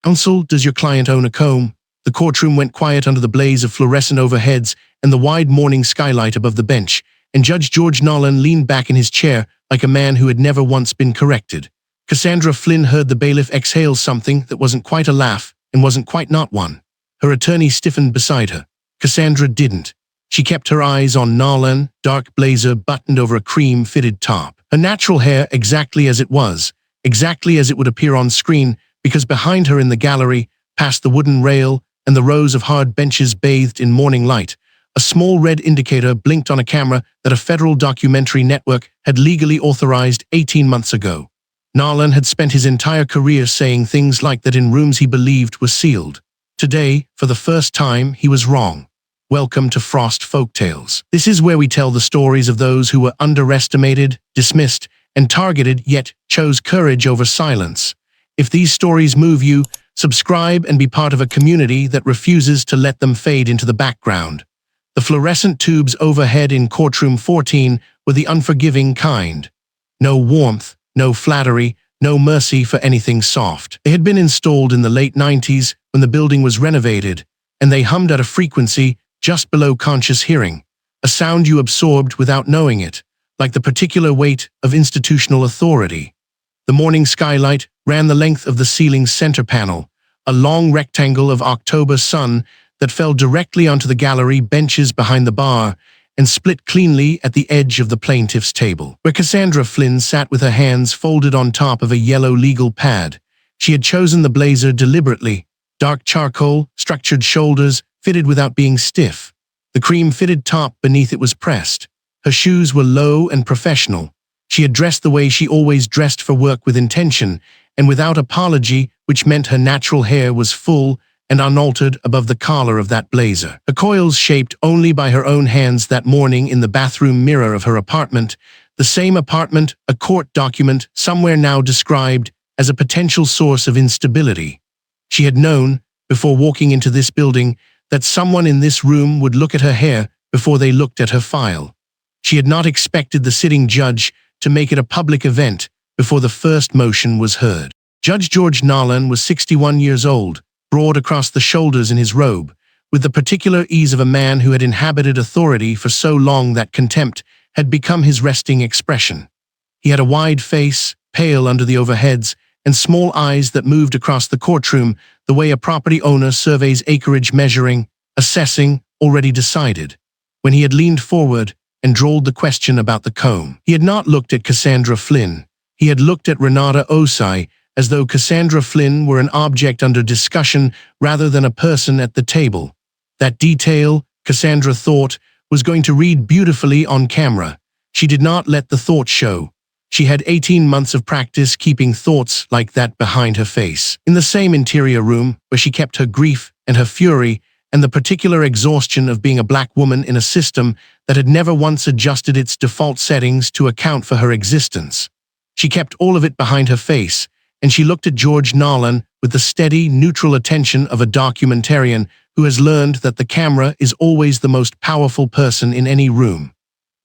Counsel, does your client own a comb? The courtroom went quiet under the blaze of fluorescent overheads and the wide morning skylight above the bench, and Judge George Nolan leaned back in his chair like a man who had never once been corrected. Cassandra Flynn heard the bailiff exhale something that wasn't quite a laugh and wasn't quite not one. Her attorney stiffened beside her. Cassandra didn't. She kept her eyes on Nolan, dark blazer buttoned over a cream-fitted top. Her natural hair exactly as it was, exactly as it would appear on screen, because behind her in the gallery, past the wooden rail and the rows of hard benches bathed in morning light, a small red indicator blinked on a camera that a federal documentary network had legally authorized 18 months ago. Nolan had spent his entire career saying things like that in rooms he believed were sealed. Today, for the first time, he was wrong. Welcome to Frost Folktales. This is where we tell the stories of those who were underestimated, dismissed, and targeted, yet chose courage over silence. If these stories move you, subscribe and be part of a community that refuses to let them fade into the background. The fluorescent tubes overhead in courtroom 14 were the unforgiving kind. No warmth, no flattery, no mercy for anything soft. They had been installed in the late 90s when the building was renovated, and they hummed at a frequency just below conscious hearing, a sound you absorbed without knowing it, like the particular weight of institutional authority. The morning skylight ran the length of the ceiling's center panel, a long rectangle of October sun that fell directly onto the gallery benches behind the bar and split cleanly at the edge of the plaintiff's table, where Cassandra Flynn sat with her hands folded on top of a yellow legal pad. She had chosen the blazer deliberately, dark charcoal, structured shoulders, fitted without being stiff. The cream-fitted top beneath it was pressed. Her shoes were low and professional. She had dressed the way she always dressed for work, with intention and without apology, which meant her natural hair was full and unaltered above the collar of that blazer. Her coils shaped only by her own hands that morning in the bathroom mirror of her apartment, the same apartment a court document somewhere now described as a potential source of instability. She had known, before walking into this building, that someone in this room would look at her hair before they looked at her file. She had not expected the sitting judge to make it a public event before the first motion was heard. Judge George Nolan was 61 years old, broad across the shoulders in his robe, with the particular ease of a man who had inhabited authority for so long that contempt had become his resting expression. He had a wide face, pale under the overheads, and small eyes that moved across the courtroom the way a property owner surveys acreage, measuring, assessing, already decided. When he had leaned forward and drawled the question about the comb, he had not looked at Cassandra Flynn. He had looked at Renata Osai, as though Cassandra Flynn were an object under discussion rather than a person at the table. That detail, Cassandra thought, was going to read beautifully on camera. She did not let the thought show. She had 18 months of practice keeping thoughts like that behind her face. In the same interior room where she kept her grief and her fury and the particular exhaustion of being a black woman in a system that had never once adjusted its default settings to account for her existence. She kept all of it behind her face, and she looked at George Nolan with the steady, neutral attention of a documentarian who has learned that the camera is always the most powerful person in any room.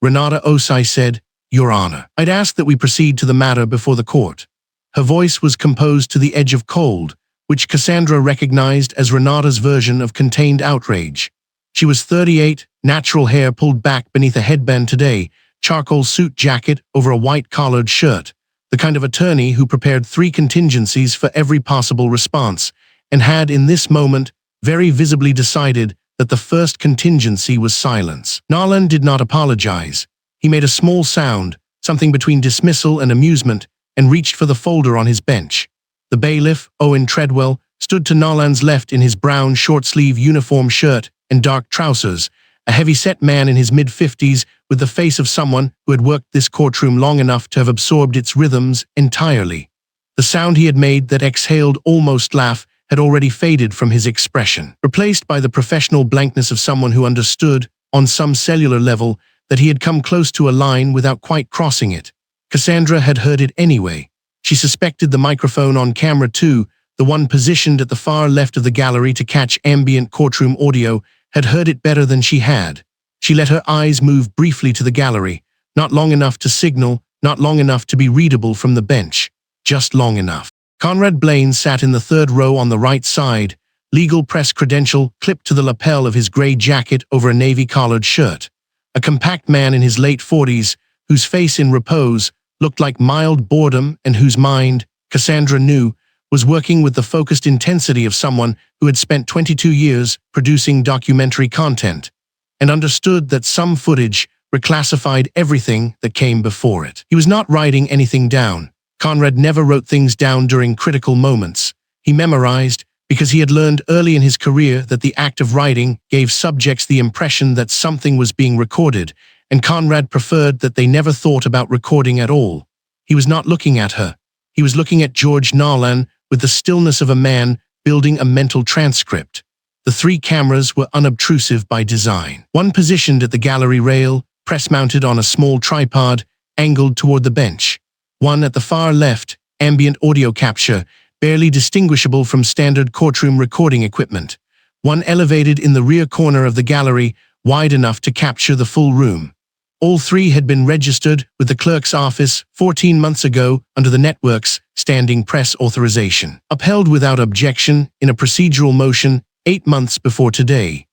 Renata Osai said, "Your Honor, I'd ask that we proceed to the matter before the court." Her voice was composed to the edge of cold, which Cassandra recognized as Renata's version of contained outrage. She was 38, natural hair pulled back beneath a headband today, charcoal suit jacket over a white-collared shirt, the kind of attorney who prepared 3 contingencies for every possible response, and had in this moment very visibly decided that the first contingency was silence. Nolan did not apologize. He made a small sound, something between dismissal and amusement, and reached for the folder on his bench. The bailiff, Owen Treadwell, stood to Nolan's left in his brown short-sleeve uniform shirt and dark trousers, a heavy-set man in his mid-50s with the face of someone who had worked this courtroom long enough to have absorbed its rhythms entirely. The sound he had made that exhaled almost laugh had already faded from his expression, replaced by the professional blankness of someone who understood, on some cellular level, that he had come close to a line without quite crossing it. Cassandra had heard it anyway. She suspected the microphone on camera too, the one positioned at the far left of the gallery to catch ambient courtroom audio, had heard it better than she had. She let her eyes move briefly to the gallery, not long enough to signal, not long enough to be readable from the bench, just long enough. Conrad Blaine sat in the third row on the right side, legal press credential clipped to the lapel of his gray jacket over a navy-collared shirt. A compact man in his late 40s, whose face in repose looked like mild boredom and whose mind, Cassandra knew, was working with the focused intensity of someone who had spent 22 years producing documentary content and understood that some footage reclassified everything that came before it. He was not writing anything down. Conrad never wrote things down during critical moments. He memorized because he had learned early in his career that the act of writing gave subjects the impression that something was being recorded, and Conrad preferred that they never thought about recording at all. He was not looking at her. He was looking at George Nolan with the stillness of a man building a mental transcript. The three cameras were unobtrusive by design. One positioned at the gallery rail, press-mounted on a small tripod, angled toward the bench. One at the far left, ambient audio capture, barely distinguishable from standard courtroom recording equipment. One elevated in the rear corner of the gallery, wide enough to capture the full room. All three had been registered with the clerk's office 14 months ago under the network's standing press authorization, upheld without objection in a procedural motion 8 months before today.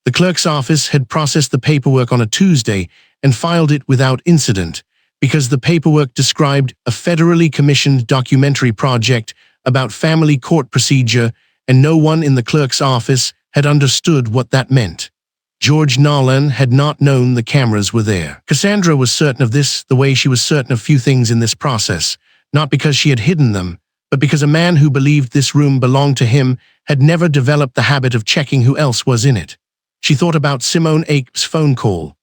The clerk's office had processed the paperwork on a Tuesday and filed it without incident, because the paperwork described a federally commissioned documentary project about family court procedure, and no one in the clerk's office had understood what that meant. George Nolan had not known the cameras were there. Cassandra was certain of this the way she was certain of few things in this process, not because she had hidden them, but because a man who believed this room belonged to him had never developed the habit of checking who else was in it. She thought about Simone Ake's phone call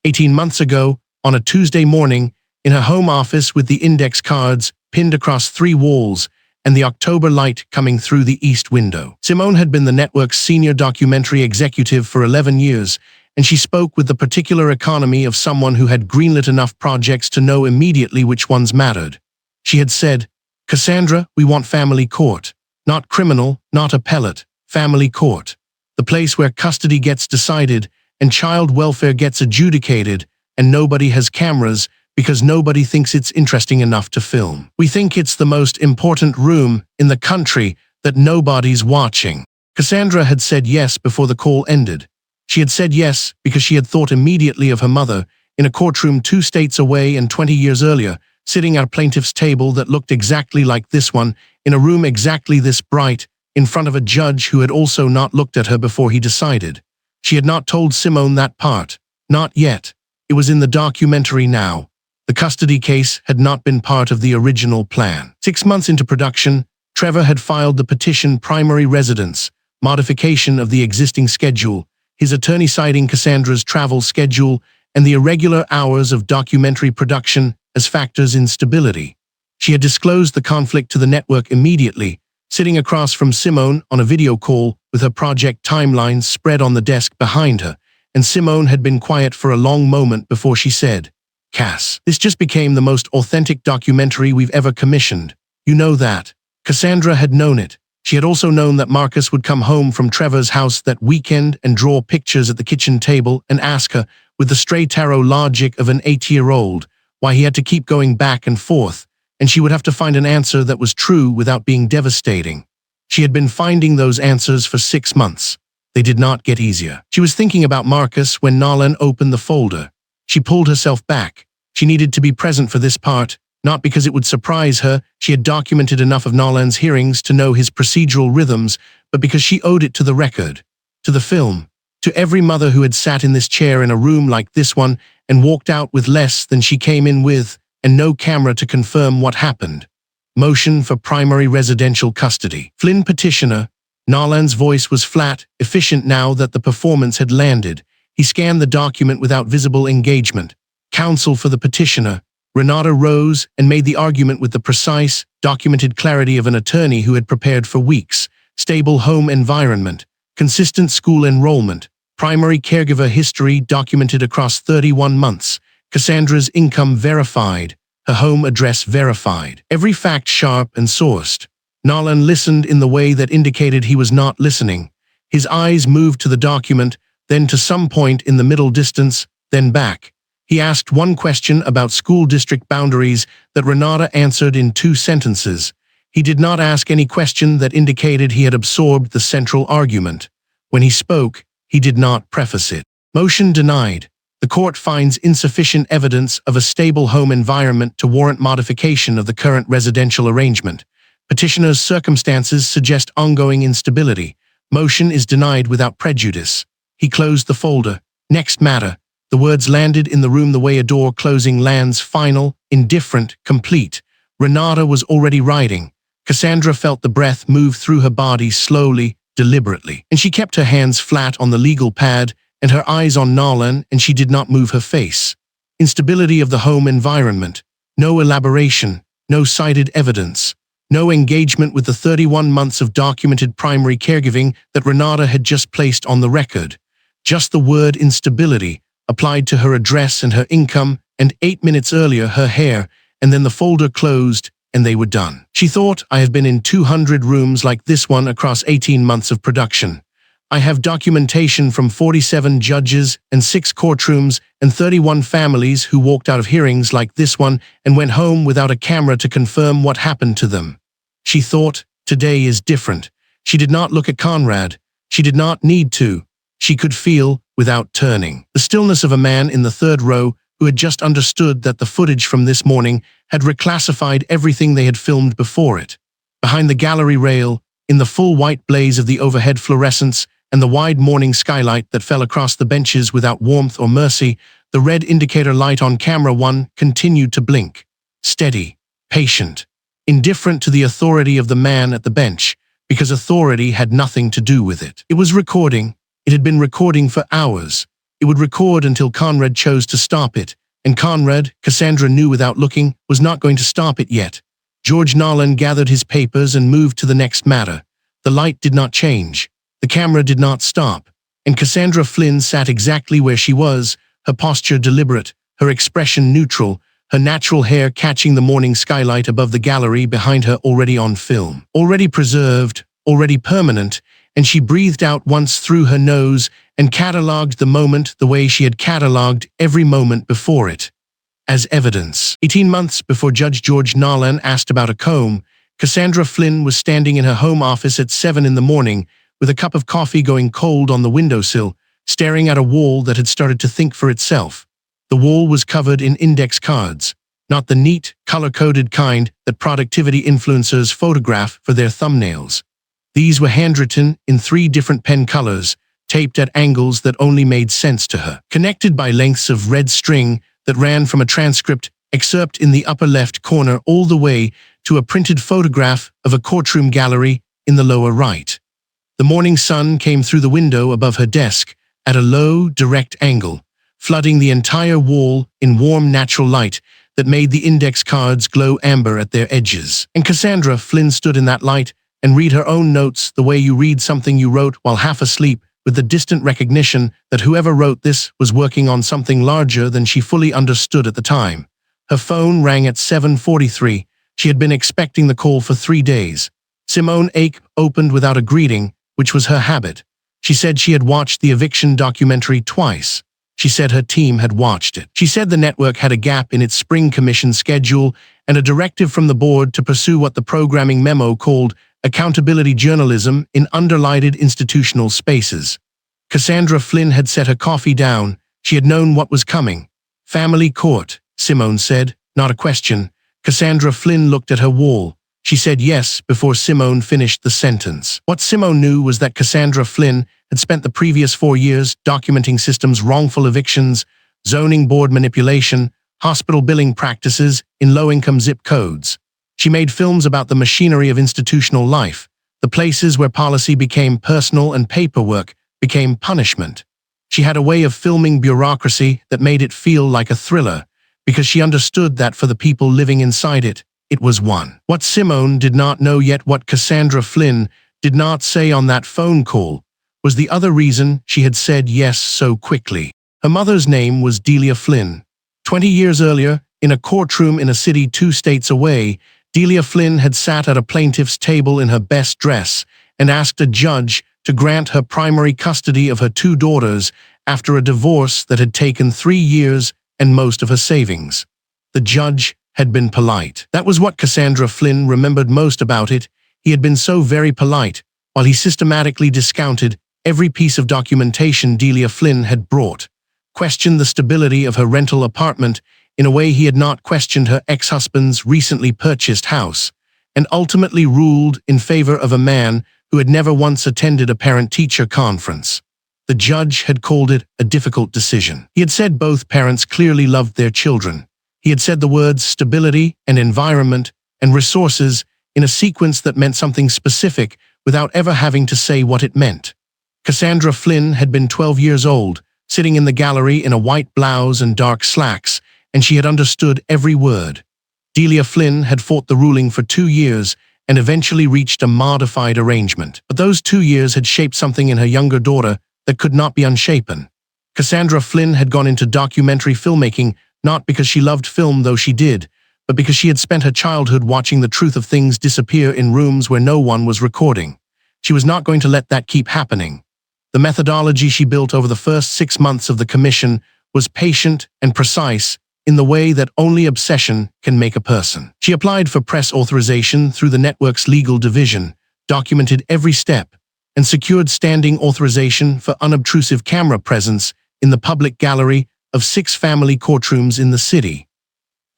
18 months ago, on a Tuesday morning, in her home office with the index cards pinned across 3 walls and the October light coming through the east window. Simone had been the network's senior documentary executive for 11 years, and she spoke with the particular economy of someone who had greenlit enough projects to know immediately which ones mattered. She had said, "Cassandra, we want family court. Not criminal, not appellate, family court. The place where custody gets decided and child welfare gets adjudicated, and nobody has cameras because nobody thinks it's interesting enough to film. We think it's the most important room in the country that nobody's watching." Cassandra had said yes before the call ended. She had said yes because she had thought immediately of her mother in a courtroom 2 states away and 20 years earlier, sitting at a plaintiff's table that looked exactly like this one, in a room exactly this bright, in front of a judge who had also not looked at her before he decided. She had not told Simone that part. Not yet. It was in the documentary now. The custody case had not been part of the original plan. 6 months into production, Trevor had filed the petition primary residence, modification of the existing schedule, his attorney citing Cassandra's travel schedule and the irregular hours of documentary production as factors in stability. She had disclosed the conflict to the network immediately, sitting across from Simone on a video call with her project timelines spread on the desk behind her, and Simone had been quiet for a long moment before she said, "Cass, this just became the most authentic documentary we've ever commissioned. You know that." Cassandra had known it. She had also known that Marcus would come home from Trevor's house that weekend and draw pictures at the kitchen table and ask her, with the stray tarot logic of an 8-year-old, why he had to keep going back and forth, and she would have to find an answer that was true without being devastating. She had been finding those answers for 6 months. They did not get easier. She was thinking about Marcus when Nolan opened the folder. She pulled herself back. She needed to be present for this part, not because it would surprise her. She had documented enough of Nolan's hearings to know his procedural rhythms, but because she owed it to the record, to the film, to every mother who had sat in this chair in a room like this one and walked out with less than she came in with, and no camera to confirm what happened. Motion for primary residential custody. Flynn petitioner. Nolan's voice was flat, efficient now that the performance had landed. He scanned the document without visible engagement. Counsel for the petitioner. Renata rose and made the argument with the precise, documented clarity of an attorney who had prepared for weeks. Stable home environment. Consistent school enrollment. Primary caregiver history documented across 31 months. Cassandra's income verified. Her home address verified. Every fact sharp and sourced. Nolan listened in the way that indicated he was not listening. His eyes moved to the document, then to some point in the middle distance, then back. He asked one question about school district boundaries that Renata answered in 2 sentences. He did not ask any question that indicated he had absorbed the central argument. When he spoke, he did not preface it. Motion denied. The court finds insufficient evidence of a stable home environment to warrant modification of the current residential arrangement. Petitioner's circumstances suggest ongoing instability. Motion is denied without prejudice. He closed the folder. Next matter. The words landed in the room the way a door closing lands, final, indifferent, complete. Renata was already writing. Cassandra felt the breath move through her body slowly, deliberately, and she kept her hands flat on the legal pad and her eyes on Nolan, and she did not move her face. Instability of the home environment. No elaboration, no cited evidence, no engagement with the 31 months of documented primary caregiving that Renata had just placed on the record. Just the word instability, applied to her address and her income, and 8 minutes earlier her hair, and then the folder closed, and they were done. She thought, I have been in 200 rooms like this one across 18 months of production. I have documentation from 47 judges and 6 courtrooms and 31 families who walked out of hearings like this one and went home without a camera to confirm what happened to them. She thought, today is different. She did not look at Conrad. She did not need to. She could feel, without turning, the stillness of a man in the third row who had just understood that the footage from this morning had reclassified everything they had filmed before it. Behind the gallery rail, in the full white blaze of the overhead fluorescence and the wide morning skylight that fell across the benches without warmth or mercy, the red indicator light on camera 1 continued to blink. Steady, patient, indifferent to the authority of the man at the bench, because authority had nothing to do with it. It was recording. It had been recording for hours. It would record until Conrad chose to stop it, and Conrad, Cassandra knew without looking, was not going to stop it yet. George Nolan gathered his papers and moved to the next matter. The light did not change. The camera did not stop, and Cassandra Flynn sat exactly where she was, her posture deliberate, her expression neutral, her natural hair catching the morning skylight above the gallery behind her already on film, already preserved, already permanent, and she breathed out once through her nose and catalogued the moment the way she had catalogued every moment before it. As evidence. 18 months before Judge George Nolan asked about a comb, Cassandra Flynn was standing in her home office at 7 in the morning, with a cup of coffee going cold on the windowsill, staring at a wall that had started to think for itself. The wall was covered in index cards, not the neat, color-coded kind that productivity influencers photograph for their thumbnails. These were handwritten in 3 different pen colors, taped at angles that only made sense to her, connected by lengths of red string that ran from a transcript excerpt in the upper left corner all the way to a printed photograph of a courtroom gallery in the lower right. The morning sun came through the window above her desk at a low, direct angle, flooding the entire wall in warm natural light that made the index cards glow amber at their edges. And Cassandra Flynn stood in that light and read her own notes the way you read something you wrote while half asleep, with the distant recognition that whoever wrote this was working on something larger than she fully understood at the time. Her phone rang at 7:43. She had been expecting the call for 3 days. Simone Ake opened without a greeting, which was her habit. She said she had watched the eviction documentary twice. She said her team had watched it. She said the network had a gap in its spring commission schedule and a directive from the board to pursue what the programming memo called accountability journalism in underlighted institutional spaces. Cassandra Flynn had set her coffee down. She had known what was coming. Family court, Simone said, not a question. Cassandra Flynn looked at her wall. She said yes before Simone finished the sentence. What Simone knew was that Cassandra Flynn had spent the previous 4 years documenting systems wrongful evictions, zoning board manipulation, hospital billing practices in low-income zip codes. She made films about the machinery of institutional life, the places where policy became personal and paperwork became punishment. She had a way of filming bureaucracy that made it feel like a thriller, because she understood that for the people living inside it, it was one. What Simone did not know yet, what Cassandra Flynn did not say on that phone call, was the other reason she had said yes so quickly. Her mother's name was Delia Flynn. 20 years earlier, in a courtroom in a city 2 states away, Delia Flynn had sat at a plaintiff's table in her best dress and asked a judge to grant her primary custody of her 2 daughters after a divorce that had taken 3 years and most of her savings. The judge had been polite. That was what Cassandra Flynn remembered most about it. He had been so very polite, while he systematically discounted every piece of documentation Delia Flynn had brought, questioned the stability of her rental apartment in a way he had not questioned her ex-husband's recently purchased house, and ultimately ruled in favor of a man who had never once attended a parent-teacher conference. The judge had called it a difficult decision. He had said both parents clearly loved their children. He had said the words stability and environment and resources in a sequence that meant something specific without ever having to say what it meant. Cassandra Flynn had been 12 years old, sitting in the gallery in a white blouse and dark slacks, and she had understood every word. Delia Flynn had fought the ruling for 2 years and eventually reached a modified arrangement. But those 2 years had shaped something in her younger daughter that could not be unshapen. Cassandra Flynn had gone into documentary filmmaking not because she loved film, though she did, but because she had spent her childhood watching the truth of things disappear in rooms where no one was recording. She was not going to let that keep happening. The methodology she built over the first 6 months of the commission was patient and precise in the way that only obsession can make a person. She applied for press authorization through the network's legal division, documented every step, and secured standing authorization for unobtrusive camera presence in the public gallery of 6 family courtrooms in the city.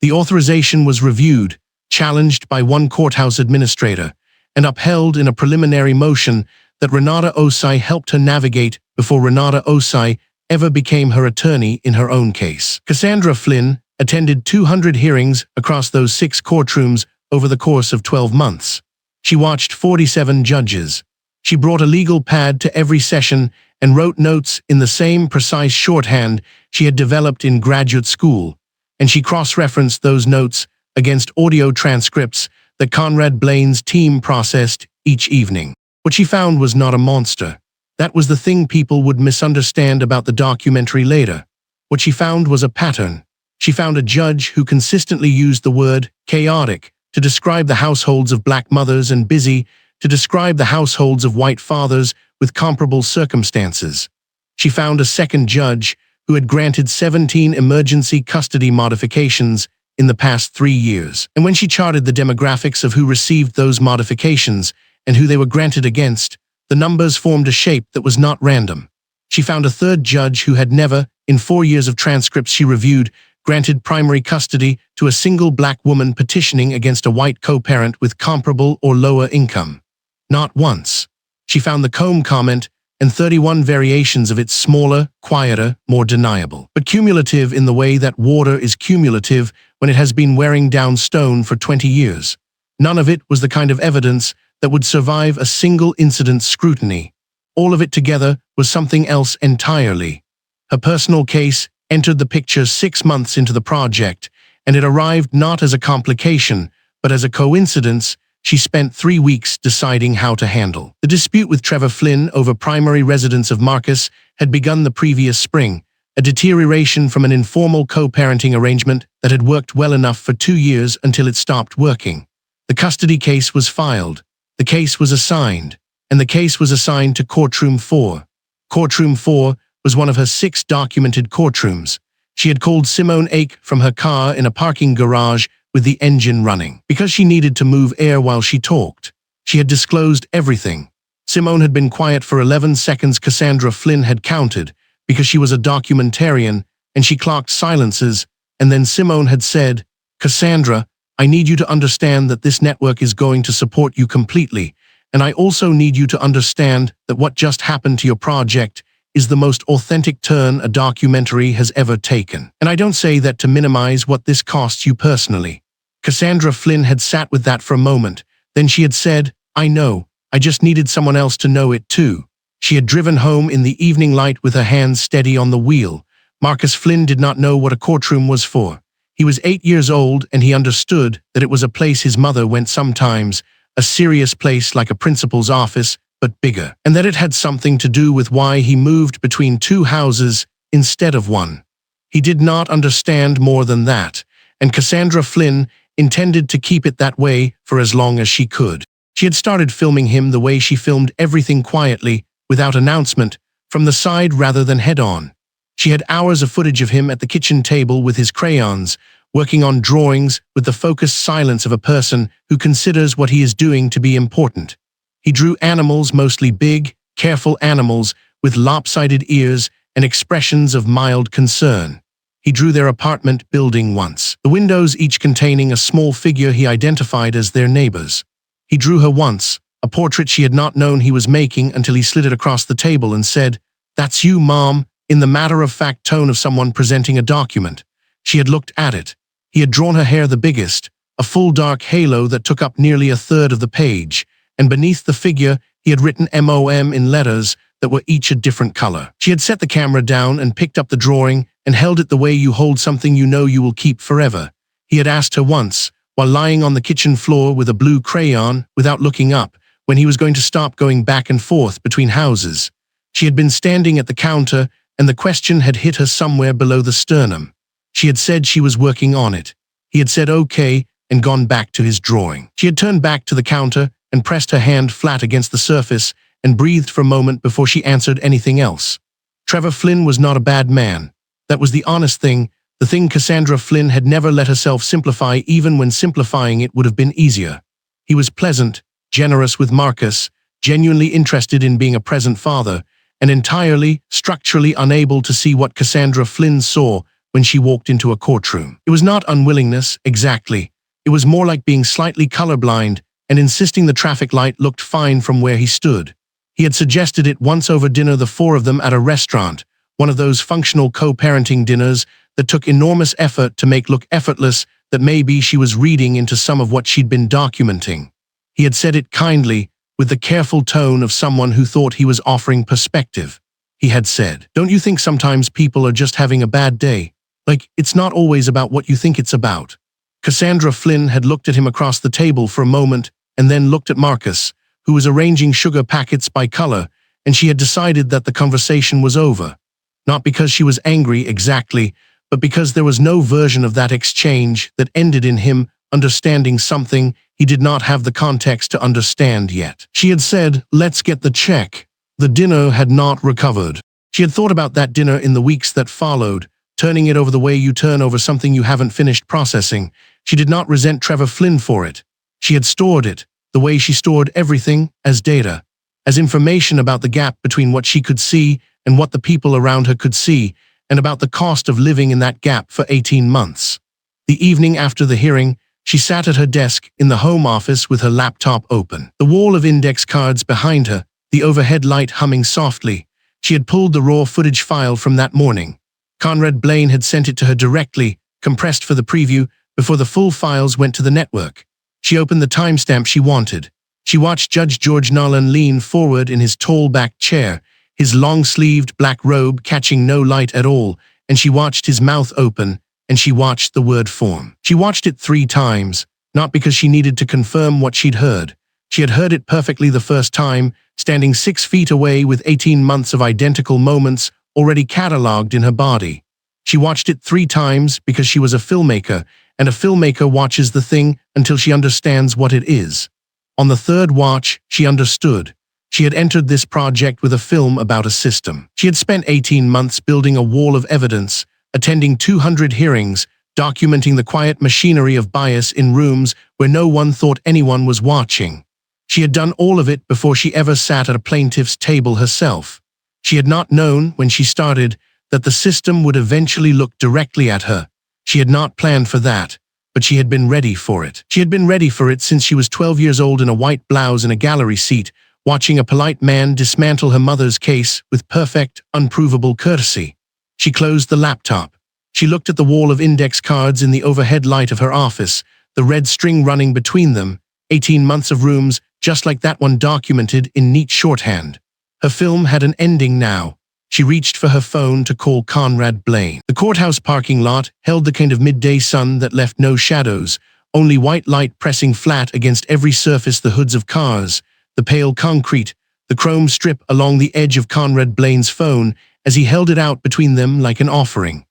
The authorization was reviewed, challenged by one courthouse administrator, and upheld in a preliminary motion that Renata Osai helped her navigate before Renata Osai ever became her attorney in her own case. Cassandra Flynn attended 200 hearings across those 6 courtrooms over the course of 12 months. She watched 47 judges. She brought a legal pad to every session and wrote notes in the same precise shorthand she had developed in graduate school, and she cross-referenced those notes against audio transcripts that Conrad Blaine's team processed each evening. What she found was not a monster. That was the thing people would misunderstand about the documentary later. What she found was a pattern. She found a judge who consistently used the word chaotic to describe the households of black mothers and busy to describe the households of white fathers with comparable circumstances. She found a second judge who had granted 17 emergency custody modifications in the past 3 years. And when she charted the demographics of who received those modifications and who they were granted against, the numbers formed a shape that was not random. She found a third judge who had never, in 4 years of transcripts she reviewed, granted primary custody to a single black woman petitioning against a white co-parent with comparable or lower income. Not once. She found the Combe comment and 31 variations of it smaller, quieter, more deniable, but cumulative in the way that water is cumulative when it has been wearing down stone for 20 years. None of it was the kind of evidence that would survive a single incident scrutiny. All of it together was something else entirely. Her personal case entered the picture 6 months into the project, and it arrived not as a complication, but as a coincidence she spent 3 weeks deciding how to handle. The dispute with Trevor Flynn over primary residence of Marcus had begun the previous spring, a deterioration from an informal co-parenting arrangement that had worked well enough for 2 years until it stopped working. The custody case was filed. The case was assigned, and the case was assigned to Courtroom 4. Courtroom 4 was one of her 6 documented courtrooms. She had called Simone Ake from her car in a parking garage with the engine running, because she needed to move air while she talked. She had disclosed everything. Simone had been quiet for 11 seconds. Cassandra Flynn had counted, because she was a documentarian, and she clocked silences, and then Simone had said, "Cassandra, I need you to understand that this network is going to support you completely, and I also need you to understand that what just happened to your project is the most authentic turn a documentary has ever taken. And I don't say that to minimize what this costs you personally." Cassandra Flynn had sat with that for a moment. Then she had said, "I know, I just needed someone else to know it too." She had driven home in the evening light with her hands steady on the wheel. Marcus Flynn did not know what a courtroom was for. He was 8 years old, and he understood that it was a place his mother went sometimes, a serious place like a principal's office, but bigger, and that it had something to do with why he moved between 2 houses instead of 1. He did not understand more than that, and Cassandra Flynn intended to keep it that way for as long as she could. She had started filming him the way she filmed everything, quietly, without announcement, from the side rather than head-on. She had hours of footage of him at the kitchen table with his crayons, working on drawings with the focused silence of a person who considers what he is doing to be important. He drew animals, mostly big, careful animals with lopsided ears and expressions of mild concern. He drew their apartment building once, the windows each containing a small figure he identified as their neighbors. He drew her once, a portrait she had not known he was making until he slid it across the table and said, "That's you, Mom," in the matter-of-fact tone of someone presenting a document. She had looked at it. He had drawn her hair the biggest, a full dark halo that took up nearly a third of the page, and beneath the figure he had written MOM in letters that were each a different color. She had set the camera down and picked up the drawing and held it the way you hold something you know you will keep forever. He had asked her once, while lying on the kitchen floor with a blue crayon, without looking up, when he was going to stop going back and forth between houses. She had been standing at the counter, and the question had hit her somewhere below the sternum. She had said she was working on it. He had said okay and gone back to his drawing. She had turned back to the counter and pressed her hand flat against the surface and breathed for a moment before she answered anything else. Trevor Flynn was not a bad man. That was the honest thing, the thing Cassandra Flynn had never let herself simplify, even when simplifying it would have been easier. He was pleasant, generous with Marcus, genuinely interested in being a present father, and entirely, structurally unable to see what Cassandra Flynn saw when she walked into a courtroom. It was not unwillingness, exactly. It was more like being slightly colorblind and insisting the traffic light looked fine from where he stood. He had suggested it once over dinner, the four of them at a restaurant, one of those functional co-parenting dinners that took enormous effort to make look effortless, that maybe she was reading into some of what she'd been documenting. He had said it kindly, with the careful tone of someone who thought he was offering perspective. He had said, "Don't you think sometimes people are just having a bad day? Like, it's not always about what you think it's about." Cassandra Flynn had looked at him across the table for a moment and then looked at Marcus, who was arranging sugar packets by color, and she had decided that the conversation was over. Not because she was angry exactly, but because there was no version of that exchange that ended in him understanding something he did not have the context to understand yet. She had said, "Let's get the check." The dinner had not recovered. She had thought about that dinner in the weeks that followed, turning it over the way you turn over something you haven't finished processing. She did not resent Trevor Flynn for it. She had stored it, the way she stored everything, as data, as information about the gap between what she could see and what the people around her could see, and about the cost of living in that gap for 18 months. The evening after the hearing, she sat at her desk in the home office with her laptop open, the wall of index cards behind her, the overhead light humming softly. She had pulled the raw footage file from that morning. Conrad Blaine had sent it to her directly, compressed for the preview, before the full files went to the network. She opened the timestamp she wanted. She watched Judge George Nolan lean forward in his tall-backed chair, his long-sleeved black robe catching no light at all, and she watched his mouth open, and she watched the word form. She watched it 3 times, not because she needed to confirm what she'd heard. She had heard it perfectly the first time, standing 6 feet away with 18 months of identical moments already catalogued in her body. She watched it 3 times because she was a filmmaker, and a filmmaker watches the thing until she understands what it is. On the 3rd watch, she understood. She had entered this project with a film about a system. She had spent 18 months building a wall of evidence, attending 200 hearings, documenting the quiet machinery of bias in rooms where no one thought anyone was watching. She had done all of it before she ever sat at a plaintiff's table herself. She had not known, when she started, that the system would eventually look directly at her. She had not planned for that, but she had been ready for it. She had been ready for it since she was 12 years old in a white blouse in a gallery seat, watching a polite man dismantle her mother's case with perfect, unprovable courtesy. She closed the laptop. She looked at the wall of index cards in the overhead light of her office, the red string running between them, 18 months of rooms, just like that one documented in neat shorthand. Her film had an ending now. She reached for her phone to call Conrad Blaine. The courthouse parking lot held the kind of midday sun that left no shadows, only white light pressing flat against every surface, the hoods of cars, the pale concrete, the chrome strip along the edge of Conrad Blaine's phone as he held it out between them like an offering.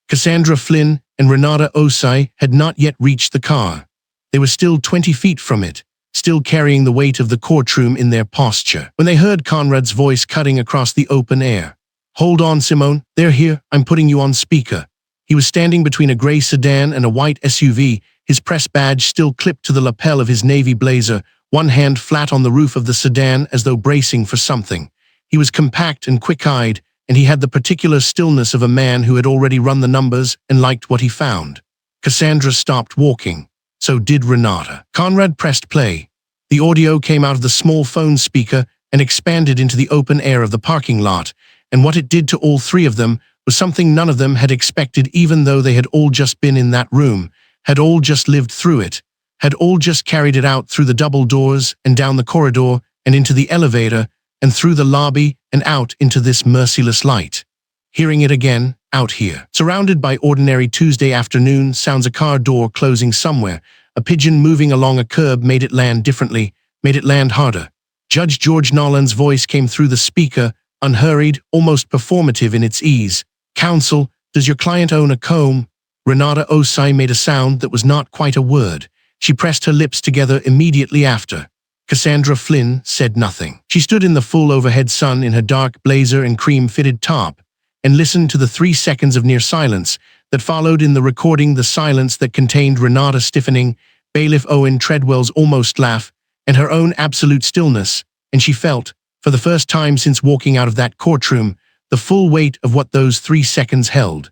Cassandra Flynn and Renata Osai had not yet reached the car. They were still 20 feet from it, still carrying the weight of the courtroom in their posture, when they heard Conrad's voice cutting across the open air. "Hold on, Simone. They're here. I'm putting you on speaker." He was standing between a gray sedan and a white SUV, his press badge still clipped to the lapel of his navy blazer, one hand flat on the roof of the sedan as though bracing for something. He was compact and quick-eyed, and he had the particular stillness of a man who had already run the numbers and liked what he found. Cassandra stopped walking. So did Renata. Conrad pressed play. The audio came out of the small phone speaker and expanded into the open air of the parking lot, and what it did to all three of them was something none of them had expected, even though they had all just been in that room, had all just lived through it, had all just carried it out through the double doors and down the corridor and into the elevator and through the lobby and out into this merciless light. Hearing it again, out here. Surrounded by ordinary Tuesday afternoon sounds, a car door closing somewhere, a pigeon moving along a curb made it land differently, made it land harder. Judge George Nolan's voice came through the speaker, unhurried, almost performative in its ease. "Counsel, does your client own a comb?" Renata Osai made a sound that was not quite a word. She pressed her lips together immediately after. Cassandra Flynn said nothing. She stood in the full overhead sun in her dark blazer and cream-fitted top, and listened to the 3 seconds of near silence that followed in the recording, the silence that contained Renata stiffening, Bailiff Owen Treadwell's almost laugh, and her own absolute stillness, and she felt, for the first time since walking out of that courtroom, the full weight of what those 3 seconds held.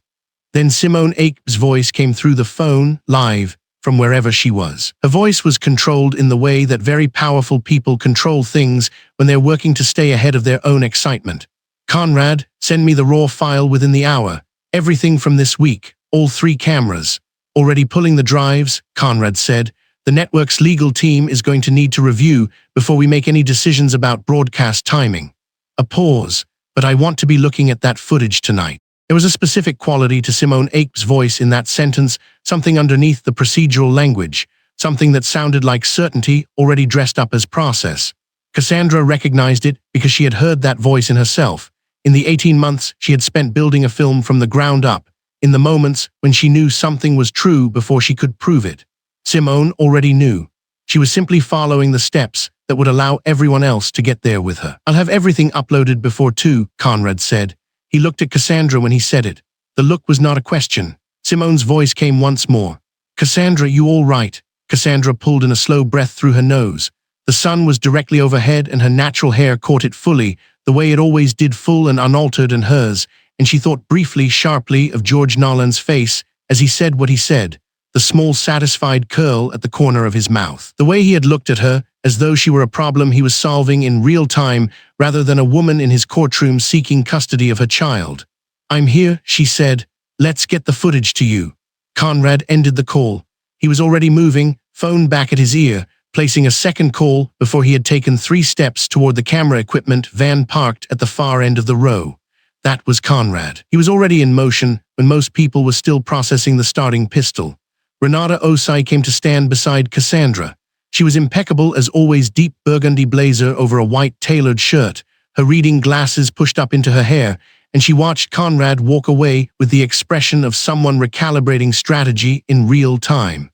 Then Simone Ake's voice came through the phone, live, from wherever she was. Her voice was controlled in the way that very powerful people control things when they're working to stay ahead of their own excitement. "Conrad, send me the raw file within the hour. Everything from this week, all 3 cameras." "Already pulling the drives," Conrad said. "The network's legal team is going to need to review before we make any decisions about broadcast timing." A pause. "But I want to be looking at that footage tonight." There was a specific quality to Simone Ake's voice in that sentence, something underneath the procedural language, something that sounded like certainty already dressed up as process. Cassandra recognized it because she had heard that voice in herself. In the 18 months she had spent building a film from the ground up, in the moments when she knew something was true before she could prove it. Simone already knew. She was simply following the steps that would allow everyone else to get there with her. "I'll have everything uploaded before 2, Conrad said. He looked at Cassandra when he said it. The look was not a question. Simone's voice came once more. "Cassandra, you all right?" Cassandra pulled in a slow breath through her nose. The sun was directly overhead and her natural hair caught it fully, the way it always did, full and unaltered in hers, and she thought briefly, sharply, of George Nolan's face as he said what he said, the small satisfied curl at the corner of his mouth. The way he had looked at her, as though she were a problem he was solving in real time rather than a woman in his courtroom seeking custody of her child. "I'm here," she said. "Let's get the footage to you." Conrad ended the call. He was already moving, phone back at his ear, placing a second call before he had taken 3 steps toward the camera equipment van parked at the far end of the row. That was Conrad. He was already in motion when most people were still processing the starting pistol. Renata Osai came to stand beside Cassandra. She was impeccable as always, deep burgundy blazer over a white tailored shirt, her reading glasses pushed up into her hair, and she watched Conrad walk away with the expression of someone recalibrating strategy in real time.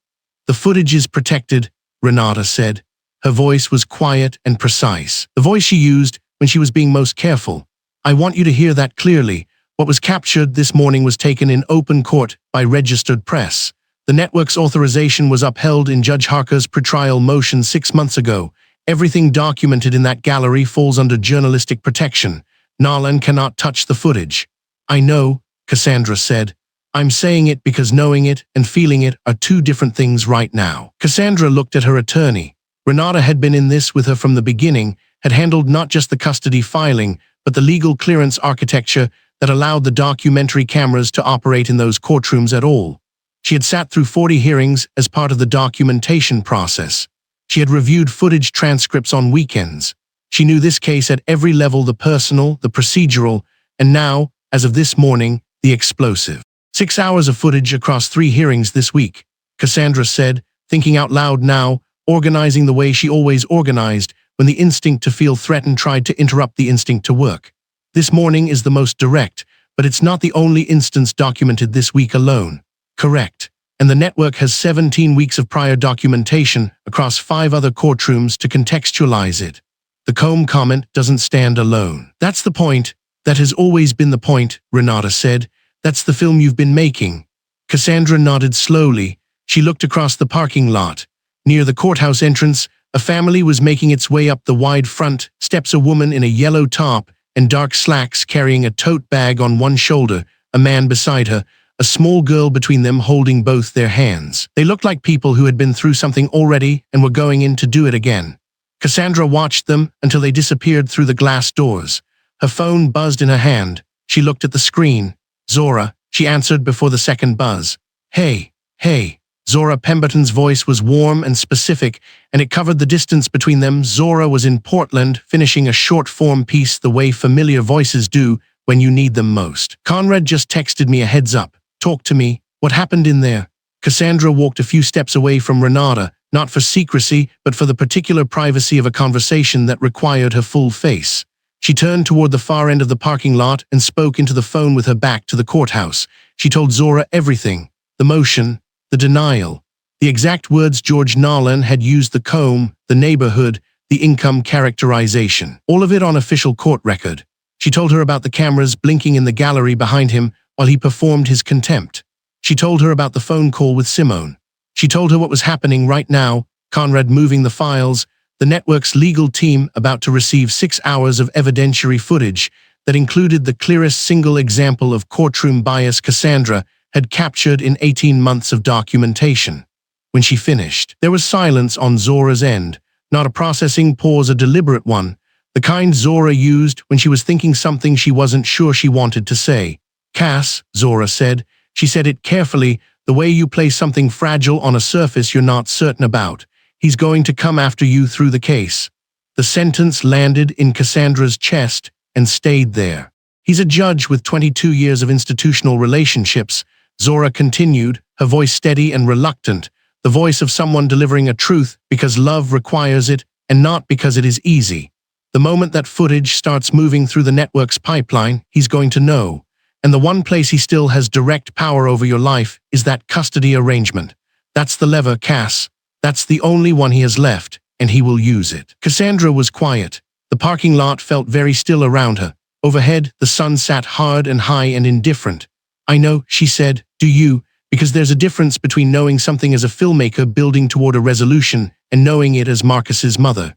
"The footage is protected," Renata said. Her voice was quiet and precise, the voice she used when she was being most careful. "I want you to hear that clearly. What was captured this morning was taken in open court by registered press. The network's authorization was upheld in Judge Harker's pretrial motion 6 months ago. Everything documented in that gallery falls under journalistic protection. Nolan cannot touch the footage." "I know," Cassandra said. "I'm saying it because knowing it and feeling it are 2 different things right now." Cassandra looked at her attorney. Renata had been in this with her from the beginning, had handled not just the custody filing, but the legal clearance architecture that allowed the documentary cameras to operate in those courtrooms at all. She had sat through 40 hearings as part of the documentation process. She had reviewed footage transcripts on weekends. She knew this case at every level, the personal, the procedural, and now, as of this morning, the explosive. 6 hours of footage across 3 hearings this week, Cassandra said, thinking out loud now, organizing the way she always organized when the instinct to feel threatened tried to interrupt the instinct to work. This morning is the most direct, but it's not the only instance documented this week alone. Correct. And the network has 17 weeks of prior documentation across 5 other courtrooms to contextualize it. The comb comment doesn't stand alone. "That's the point. That has always been the point," Renata said. "That's the film you've been making. Cassandra nodded slowly. She looked across the parking lot. Near the courthouse entrance, a family was making its way up the wide front steps. A woman in a yellow top and dark slacks carrying a tote bag on one shoulder, a man beside her, a small girl between them holding both their hands. They looked like people who had been through something already and were going in to do it again. Cassandra watched them until they disappeared through the glass doors. Her phone buzzed in her hand. She looked at the screen. "Zora," she answered before the second buzz. "Hey, hey." Zora Pemberton's voice was warm and specific, and it covered the distance between them. Zora was in Portland, finishing a short-form piece the way familiar voices do when you need them most. "Conrad just texted me a heads up. Talk to me. What happened in there?" Cassandra walked a few steps away from Renata, not for secrecy, but for the particular privacy of a conversation that required her full face. She turned toward the far end of the parking lot and spoke into the phone with her back to the courthouse. She told Zora everything: the motion, the denial, the exact words George Nolan had used, the comb, the neighborhood, the income characterization. All of it on official court record. She told her about the cameras blinking in the gallery behind him while he performed his contempt. She told her about the phone call with Simone. She told her what was happening right now, Conrad moving the files, the network's legal team about to receive 6 hours of evidentiary footage that included the clearest single example of courtroom bias Cassandra had captured in 18 months of documentation. When she finished, there was silence on Zora's end, not a processing pause, a deliberate one, the kind Zora used when she was thinking something she wasn't sure she wanted to say. "Cass," Zora said. She said it carefully, the way you place something fragile on a surface you're not certain about. "He's going to come after you through the case." The sentence landed in Cassandra's chest and stayed there. "He's a judge with 22 years of institutional relationships," Zora continued, her voice steady and reluctant, the voice of someone delivering a truth because love requires it and not because it is easy. "The moment that footage starts moving through the network's pipeline, he's going to know. And the one place he still has direct power over your life is that custody arrangement. That's the lever, Cass. That's the only one he has left, and he will use it." Cassandra was quiet. The parking lot felt very still around her. Overhead, the sun sat hard and high and indifferent. "I know," she said. "Do you? Because there's a difference between knowing something as a filmmaker building toward a resolution and knowing it as Marcus's mother."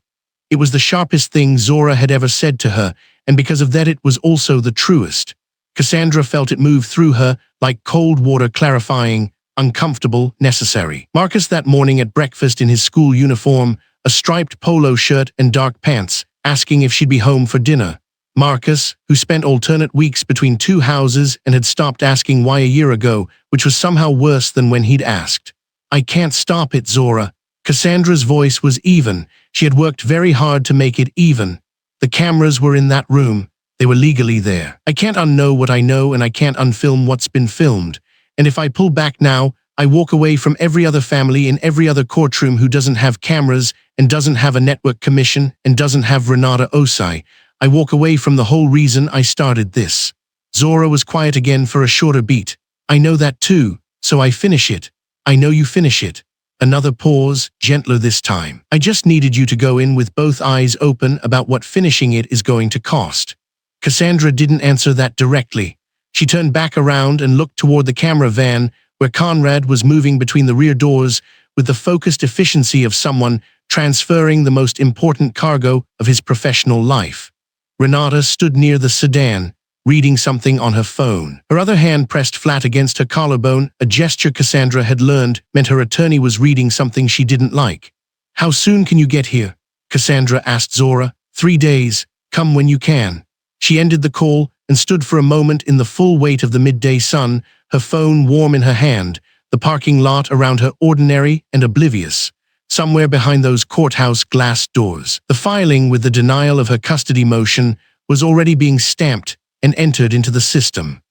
It was the sharpest thing Zora had ever said to her, and because of that it was also the truest. Cassandra felt it move through her, like cold water, clarifying, uncomfortable, necessary. Marcus that morning at breakfast in his school uniform, a striped polo shirt and dark pants, asking if she'd be home for dinner. Marcus, who spent alternate weeks between two houses and had stopped asking why a year ago, which was somehow worse than when he'd asked. "I can't stop it, Zora." Cassandra's voice was even. She had worked very hard to make it even. The cameras were in that room. They were legally there. "I can't unknow what I know, and I can't unfilm what's been filmed. And if I pull back now, I walk away from every other family in every other courtroom who doesn't have cameras and doesn't have a network commission and doesn't have Renata Osai. I walk away from the whole reason I started this." Zora was quiet again for a shorter beat. "I know that too, so I finish it. I know you finish it." Another pause, gentler this time. "I just needed you to go in with both eyes open about what finishing it is going to cost." Cassandra didn't answer that directly. She turned back around and looked toward the camera van, where Conrad was moving between the rear doors with the focused efficiency of someone transferring the most important cargo of his professional life. Renata stood near the sedan, reading something on her phone. Her other hand pressed flat against her collarbone, a gesture Cassandra had learned meant her attorney was reading something she didn't like. "How soon can you get here?" Cassandra asked Zora. 3 days. Come when you can." She ended the call and stood for a moment in the full weight of the midday sun, her phone warm in her hand, the parking lot around her ordinary and oblivious. Somewhere behind those courthouse glass doors, the filing with the denial of her custody motion was already being stamped and entered into the system.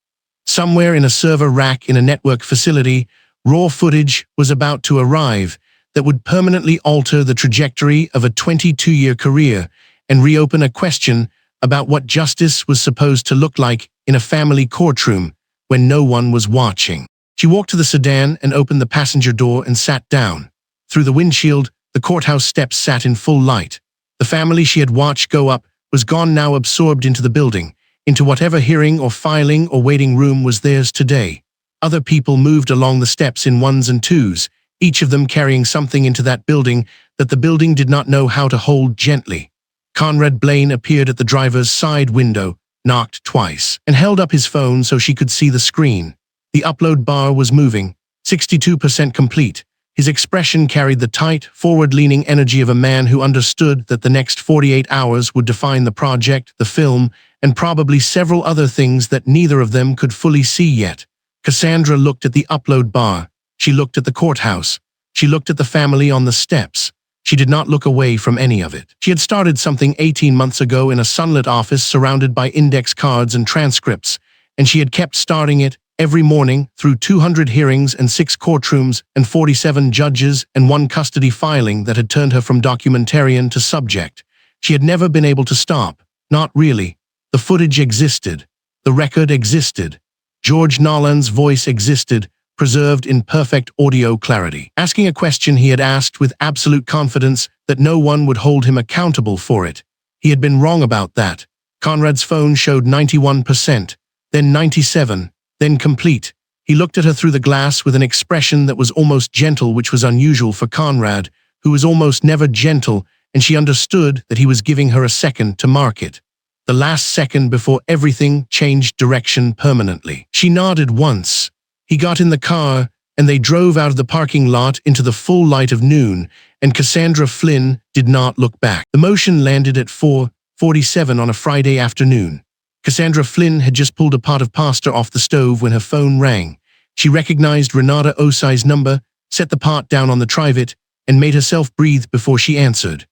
Somewhere in a server rack in a network facility, raw footage was about to arrive that would permanently alter the trajectory of a 22-year career and reopen a question about what justice was supposed to look like in a family courtroom when no one was watching. She walked to the sedan and opened the passenger door and sat down. Through the windshield, the courthouse steps sat in full light. The family she had watched go up was gone now, absorbed into the building, into whatever hearing or filing or waiting room was theirs today. Other people moved along the steps in ones and twos, each of them carrying something into that building that the building did not know how to hold gently. Conrad Blaine appeared at the driver's side window, knocked twice, and held up his phone so she could see the screen. The upload bar was moving, 62% complete. His expression carried the tight, forward-leaning energy of a man who understood that the next 48 hours would define the project, the film, and probably several other things that neither of them could fully see yet. Cassandra looked at the upload bar. She looked at the courthouse. She looked at the family on the steps. She did not look away from any of it. She had started something 18 months ago in a sunlit office surrounded by index cards and transcripts, and she had kept starting it every morning through 200 hearings and 6 courtrooms and 47 judges and 1 custody filing that had turned her from documentarian to subject. She had never been able to stop. Not really. The footage existed. The record existed. George Nolan's voice existed, preserved in perfect audio clarity, asking a question he had asked with absolute confidence that no one would hold him accountable for it. He had been wrong about that. Conrad's phone showed 91%, then 97%, then complete. He looked at her through the glass with an expression that was almost gentle, which was unusual for Conrad, who was almost never gentle, and she understood that he was giving her a second to mark it. The last second before everything changed direction permanently. She nodded once. He got in the car, and they drove out of the parking lot into the full light of noon, and Cassandra Flynn did not look back. The motion landed at 4:47 on a Friday afternoon. Cassandra Flynn had just pulled a pot of pasta off the stove when her phone rang. She recognized Renata Osai's number, set the pot down on the trivet, and made herself breathe before she answered.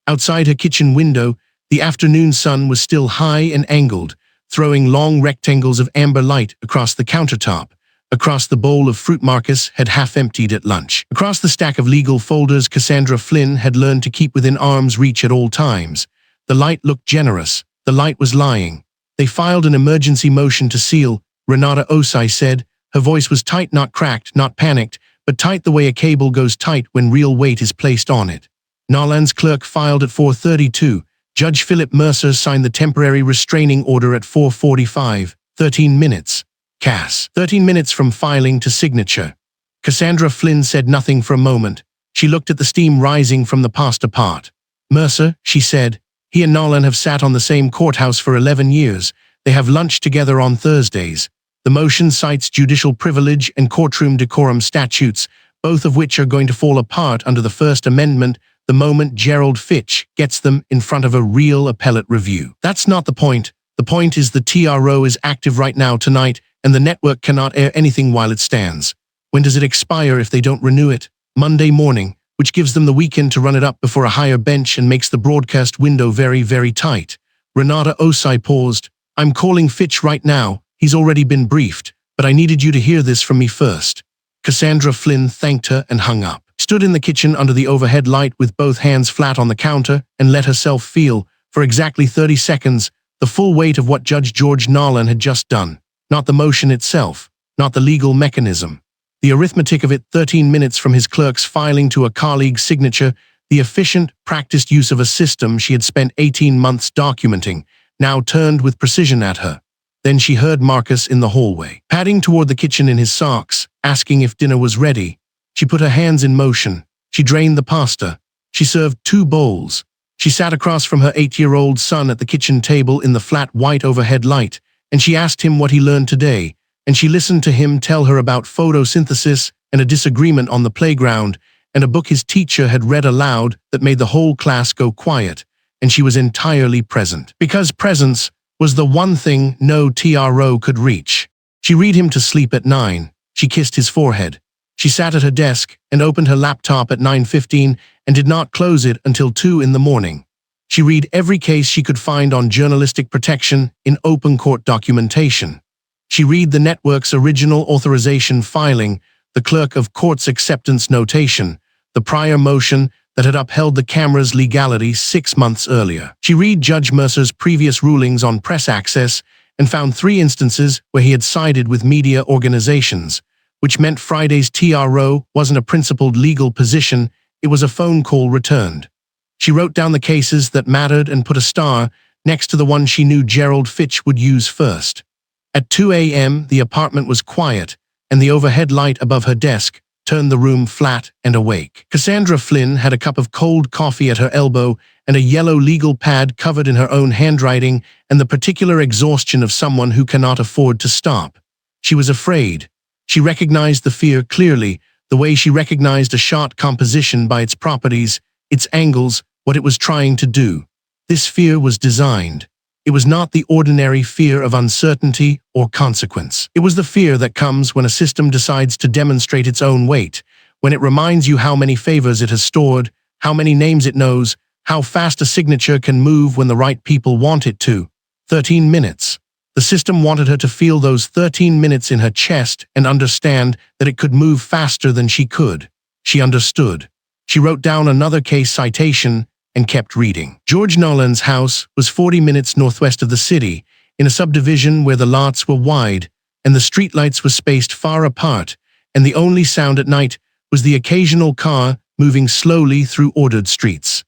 Outside her kitchen window, the afternoon sun was still high and angled, throwing long rectangles of amber light across the countertop, across the bowl of fruit Marcus had half emptied at lunch, across the stack of legal folders Cassandra Flynn had learned to keep within arm's reach at all times. The light looked generous. The light was lying. They filed an emergency motion to seal, Renata Osai said. Her voice was tight, not cracked, not panicked, but tight the way a cable goes tight when real weight is placed on it. Nolan's clerk filed at 4:32. Judge Philip Mercer signed the temporary restraining order at 4:45, 13 minutes. Cass. 13 minutes from filing to signature. Cassandra Flynn said nothing for a moment. She looked at the steam rising from the pasta pot. Mercer, she said, he and Nolan have sat on the same courthouse for 11 years. They have lunch together on Thursdays. The motion cites judicial privilege and courtroom decorum statutes, both of which are going to fall apart under the First Amendment the moment Gerald Fitch gets them in front of a real appellate review. That's not the point. The point is the TRO is active right now tonight, and the network cannot air anything while it stands. When does it expire if they don't renew it? Monday morning, which gives them the weekend to run it up before a higher bench and makes the broadcast window very, very tight. Renata Osai paused. I'm calling Fitch right now. He's already been briefed, but I needed you to hear this from me first. Cassandra Flynn thanked her and hung up, stood in the kitchen under the overhead light with both hands flat on the counter, and let herself feel, for exactly 30 seconds, the full weight of what Judge George Nolan had just done. Not the motion itself, not the legal mechanism. The arithmetic of it, 13 minutes from his clerk's filing to a colleague's signature, the efficient, practiced use of a system she had spent 18 months documenting, now turned with precision at her. Then she heard Marcus in the hallway, padding toward the kitchen in his socks, asking if dinner was ready. She put her hands in motion. She drained the pasta. She served 2 bowls. She sat across from her 8-year-old son at the kitchen table in the flat white overhead light, and she asked him what he learned today, and she listened to him tell her about photosynthesis and a disagreement on the playground, and a book his teacher had read aloud that made the whole class go quiet, and she was entirely present. Because presence was the one thing no TRO could reach. She read him to sleep at 9. She kissed his forehead. She sat at her desk and opened her laptop at 9:15 and did not close it until 2 in the morning. She read every case she could find on journalistic protection in open court documentation. She read the network's original authorization filing, the clerk of court's acceptance notation, the prior motion that had upheld the camera's legality 6 months earlier. She read Judge Mercer's previous rulings on press access and found 3 instances where he had sided with media organizations, which meant Friday's TRO wasn't a principled legal position, it was a phone call returned. She wrote down the cases that mattered and put a star next to the one she knew Gerald Fitch would use first. At 2 a.m., the apartment was quiet, and the overhead light above her desk turned the room flat and awake. Cassandra Flynn had a cup of cold coffee at her elbow and a yellow legal pad covered in her own handwriting and the particular exhaustion of someone who cannot afford to stop. She was afraid. She recognized the fear clearly, the way she recognized a shot composition by its properties, its angles, what it was trying to do. This fear was designed. It was not the ordinary fear of uncertainty or consequence. It was the fear that comes when a system decides to demonstrate its own weight, when it reminds you how many favors it has stored, how many names it knows, how fast a signature can move when the right people want it to. 13 minutes. The system wanted her to feel those 13 minutes in her chest and understand that it could move faster than she could. She understood. She wrote down another case citation and kept reading. George Nolan's house was 40 minutes northwest of the city, in a subdivision where the lots were wide and the streetlights were spaced far apart, and the only sound at night was the occasional car moving slowly through ordered streets.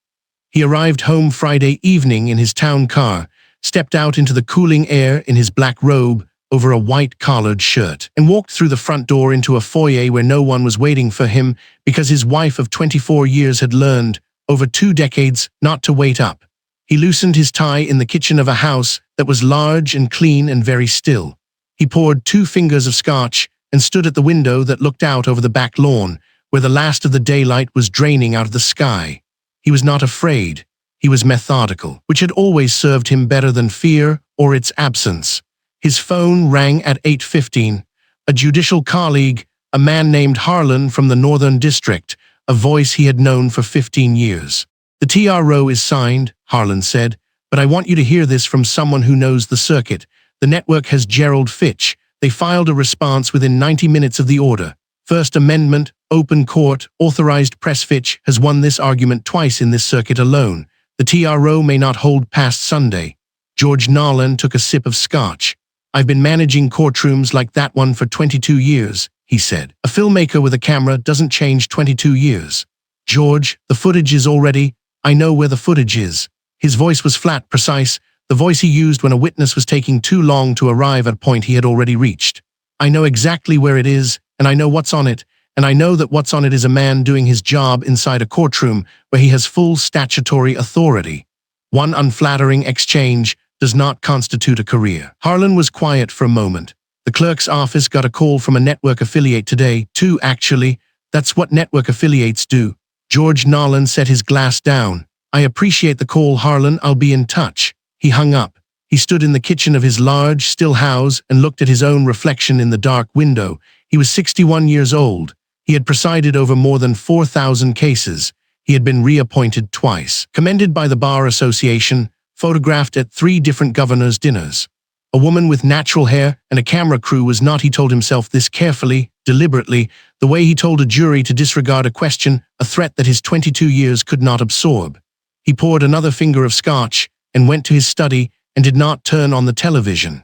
He arrived home Friday evening in his town car, stepped out into the cooling air in his black robe over a white collared shirt, and walked through the front door into a foyer where no one was waiting for him because his wife of 24 years had learned, over 2 decades, not to wait up. He loosened his tie in the kitchen of a house that was large and clean and very still. He poured 2 fingers of scotch and stood at the window that looked out over the back lawn, where the last of the daylight was draining out of the sky. He was not afraid. He was methodical, which had always served him better than fear or its absence. His phone rang at 8:15. A judicial colleague, a man named Harlan from the Northern District, a voice he had known for 15 years. "The TRO is signed," Harlan said, "but I want you to hear this from someone who knows the circuit. The network has Gerald Fitch. They filed a response within 90 minutes of the order. First Amendment, open court, authorized press. Fitch has won this argument twice in this circuit alone. The TRO may not hold past Sunday." George Nolan took a sip of scotch. "I've been managing courtrooms like that one for 22 years, he said. "A filmmaker with a camera doesn't change 22 years. George, the footage is already, I know where the footage is." His voice was flat, precise, the voice he used when a witness was taking too long to arrive at a point he had already reached. "I know exactly where it is, and I know what's on it, and I know that what's on it is a man doing his job inside a courtroom where he has full statutory authority. One unflattering exchange does not constitute a career." Harlan was quiet for a moment. "The clerk's office got a call from a network affiliate today, too, actually. That's what network affiliates do." George Nolan set his glass down. "I appreciate the call, Harlan. I'll be in touch." He hung up. He stood in the kitchen of his large, still house and looked at his own reflection in the dark window. He was 61 years old. He had presided over more than 4,000 cases. He had been reappointed twice, commended by the Bar Association, photographed at 3 different governors' dinners. A woman with natural hair and a camera crew was not, he told himself this carefully, deliberately, the way he told a jury to disregard a question, a threat that his 22 years could not absorb. He poured another finger of scotch and went to his study and did not turn on the television.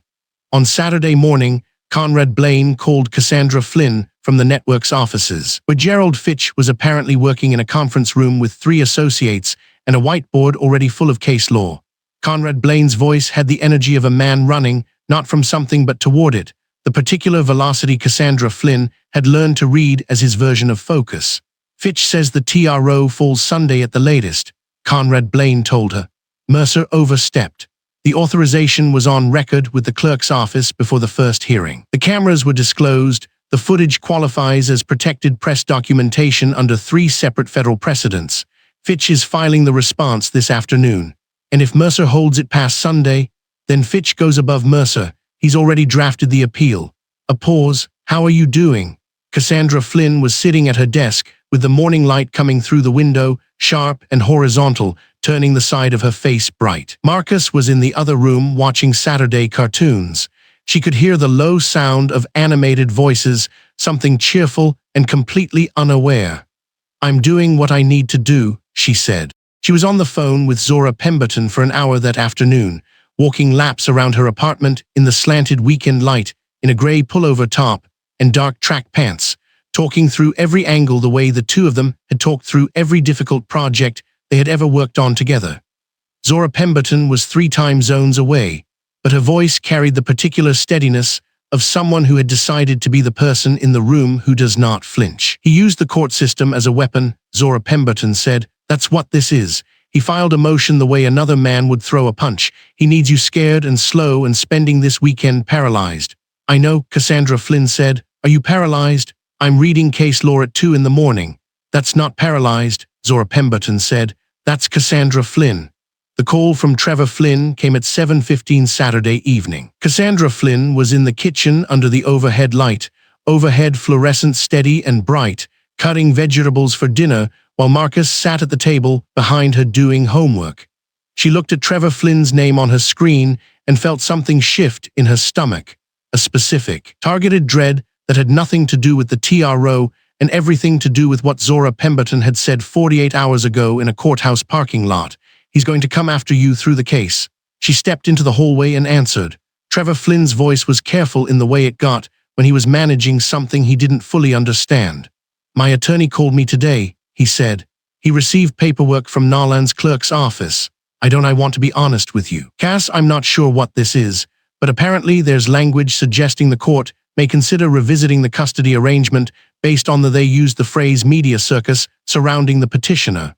On Saturday morning, Conrad Blaine called Cassandra Flynn from the network's offices, where Gerald Fitch was apparently working in a conference room with 3 associates and a whiteboard already full of case law. Conrad Blaine's voice had the energy of a man running, not from something but toward it, the particular velocity Cassandra Flynn had learned to read as his version of focus. "Fitch says the TRO falls Sunday at the latest," Conrad Blaine told her. Mercer overstepped. The authorization was on record with the clerk's office before the first hearing. The cameras were disclosed. The footage qualifies as protected press documentation under 3 separate federal precedents. Fitch is filing the response this afternoon. And if Mercer holds it past Sunday, then Fitch goes above Mercer. He's already drafted the appeal. A pause. "How are you doing?" Cassandra Flynn was sitting at her desk, with the morning light coming through the window, sharp and horizontal, turning the side of her face bright. Marcus was in the other room watching Saturday cartoons. She could hear the low sound of animated voices, something cheerful and completely unaware. "I'm doing what I need to do," she said. She was on the phone with Zora Pemberton for an hour that afternoon, walking laps around her apartment in the slanted weekend light, in a gray pullover top and dark track pants, talking through every angle the way the 2 of them had talked through every difficult project they had ever worked on together. Zora Pemberton was 3 time zones away, but her voice carried the particular steadiness, of someone who had decided to be the person in the room who does not flinch. He used the court system as a weapon, Zora Pemberton said. That's what this is. He filed a motion the way another man would throw a punch. He needs you scared and slow and spending this weekend paralyzed. I know, Cassandra Flynn said. Are you paralyzed? I'm reading case law at 2 in the morning. That's not paralyzed, Zora Pemberton said. That's Cassandra Flynn. The call from Trevor Flynn came at 7:15 Saturday evening. Cassandra Flynn was in the kitchen under the overhead light, overhead fluorescent steady and bright, cutting vegetables for dinner while Marcus sat at the table behind her doing homework. She looked at Trevor Flynn's name on her screen and felt something shift in her stomach, a specific, targeted dread that had nothing to do with the TRO and everything to do with what Zora Pemberton had said 48 hours ago in a courthouse parking lot. He's going to come after you through the case. She stepped into the hallway and answered. Trevor Flynn's voice was careful in the way it got when he was managing something he didn't fully understand. My attorney called me today, he said. He received paperwork from Nolan's clerk's office. I want to be honest with you, Cass, I'm not sure what this is, but apparently there's language suggesting the court may consider revisiting the custody arrangement based on they used the phrase media circus surrounding the petitioner.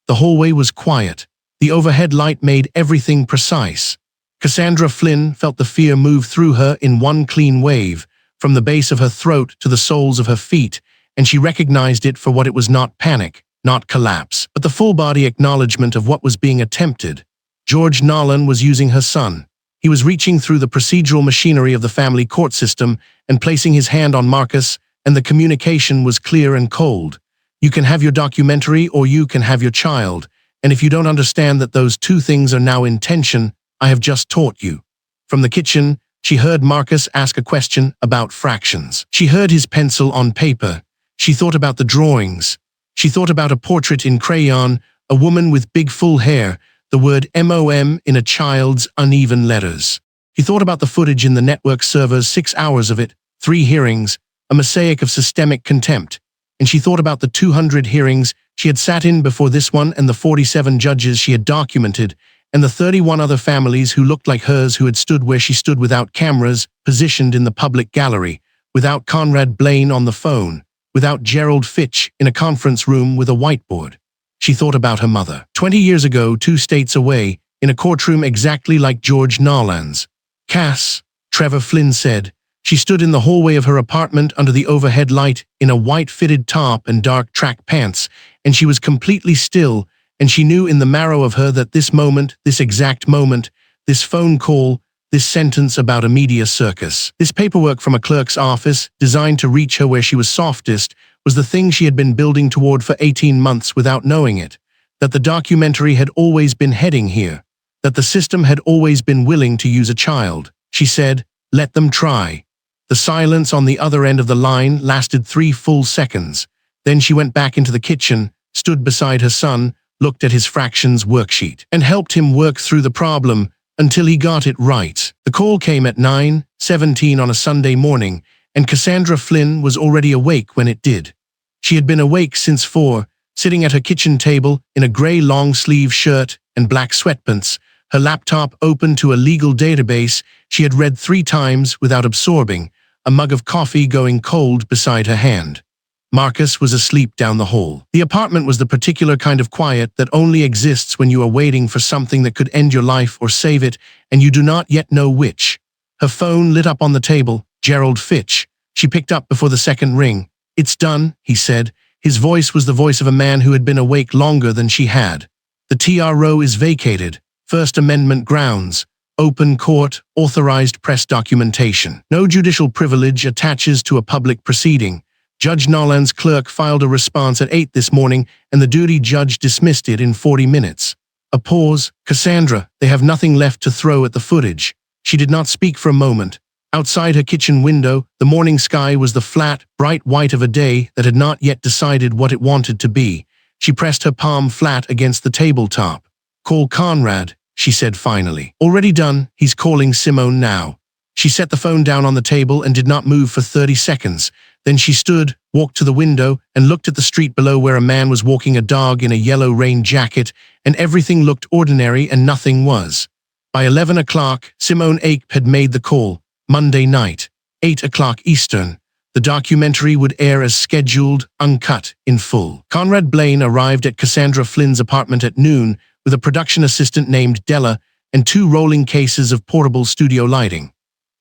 The hallway was quiet. The overhead light made everything precise. Cassandra Flynn felt the fear move through her in one clean wave, from the base of her throat to the soles of her feet, and she recognized it for what it was: not panic, not collapse, but the full-body acknowledgement of what was being attempted. George Nolan was using her son. He was reaching through the procedural machinery of the family court system and placing his hand on Marcus, and the communication was clear and cold. You can have your documentary or you can have your child. And if you don't understand that those two things are now in tension, I have just taught you. From the kitchen, she heard Marcus ask a question about fractions. She heard his pencil on paper. She thought about the drawings. She thought about a portrait in crayon, a woman with big full hair, the word MOM in a child's uneven letters. He thought about the footage in the network servers, 6 hours of it, 3 hearings, a mosaic of systemic contempt. And she thought about the 200 hearings she had sat in before this one and the 47 judges she had documented, and the 31 other families who looked like hers who had stood where she stood without cameras, positioned in the public gallery, without Conrad Blaine on the phone, without Gerald Fitch in a conference room with a whiteboard. She thought about her mother, 20 years ago, 2 states away, in a courtroom exactly like George Nolan's. Cass, Trevor Flynn said. She stood in the hallway of her apartment under the overhead light in a white fitted top and dark track pants, and she was completely still, and she knew in the marrow of her that this moment, this exact moment, this phone call, this sentence about a media circus, this paperwork from a clerk's office designed to reach her where she was softest, was the thing she had been building toward for 18 months without knowing it, that the documentary had always been heading here, that the system had always been willing to use a child. She said, "Let them try." The silence on the other end of the line lasted 3 full seconds. Then she went back into the kitchen, stood beside her son, looked at his fractions worksheet, and helped him work through the problem until he got it right. The call came at 9:17 on a Sunday morning, and Cassandra Flynn was already awake when it did. She had been awake since 4, sitting at her kitchen table in a gray long-sleeve shirt and black sweatpants, her laptop open to a legal database she had read 3 times without absorbing, a mug of coffee going cold beside her hand. Marcus was asleep down the hall. The apartment was the particular kind of quiet that only exists when you are waiting for something that could end your life or save it, and you do not yet know which. Her phone lit up on the table. Gerald Fitch. She picked up before the second ring. "It's done," he said. His voice was the voice of a man who had been awake longer than she had. "The TRO is vacated. First Amendment grounds. Open court, authorized press documentation. No judicial privilege attaches to a public proceeding. Judge Nolan's clerk filed a response at 8 this morning, and the duty judge dismissed it in 40 minutes. A pause. "Cassandra, they have nothing left to throw at the footage." She did not speak for a moment. Outside her kitchen window, the morning sky was the flat, bright white of a day that had not yet decided what it wanted to be. She pressed her palm flat against the tabletop. "Call Conrad," she said finally. "Already done, he's calling Simone now." She set the phone down on the table and did not move for 30 seconds. Then she stood, walked to the window, and looked at the street below where a man was walking a dog in a yellow rain jacket, and everything looked ordinary and nothing was. By 11 o'clock, Simone Ape had made the call. Monday night. 8 o'clock Eastern. The documentary would air as scheduled, uncut, in full. Conrad Blaine arrived at Cassandra Flynn's apartment at noon with a production assistant named Della and 2 rolling cases of portable studio lighting.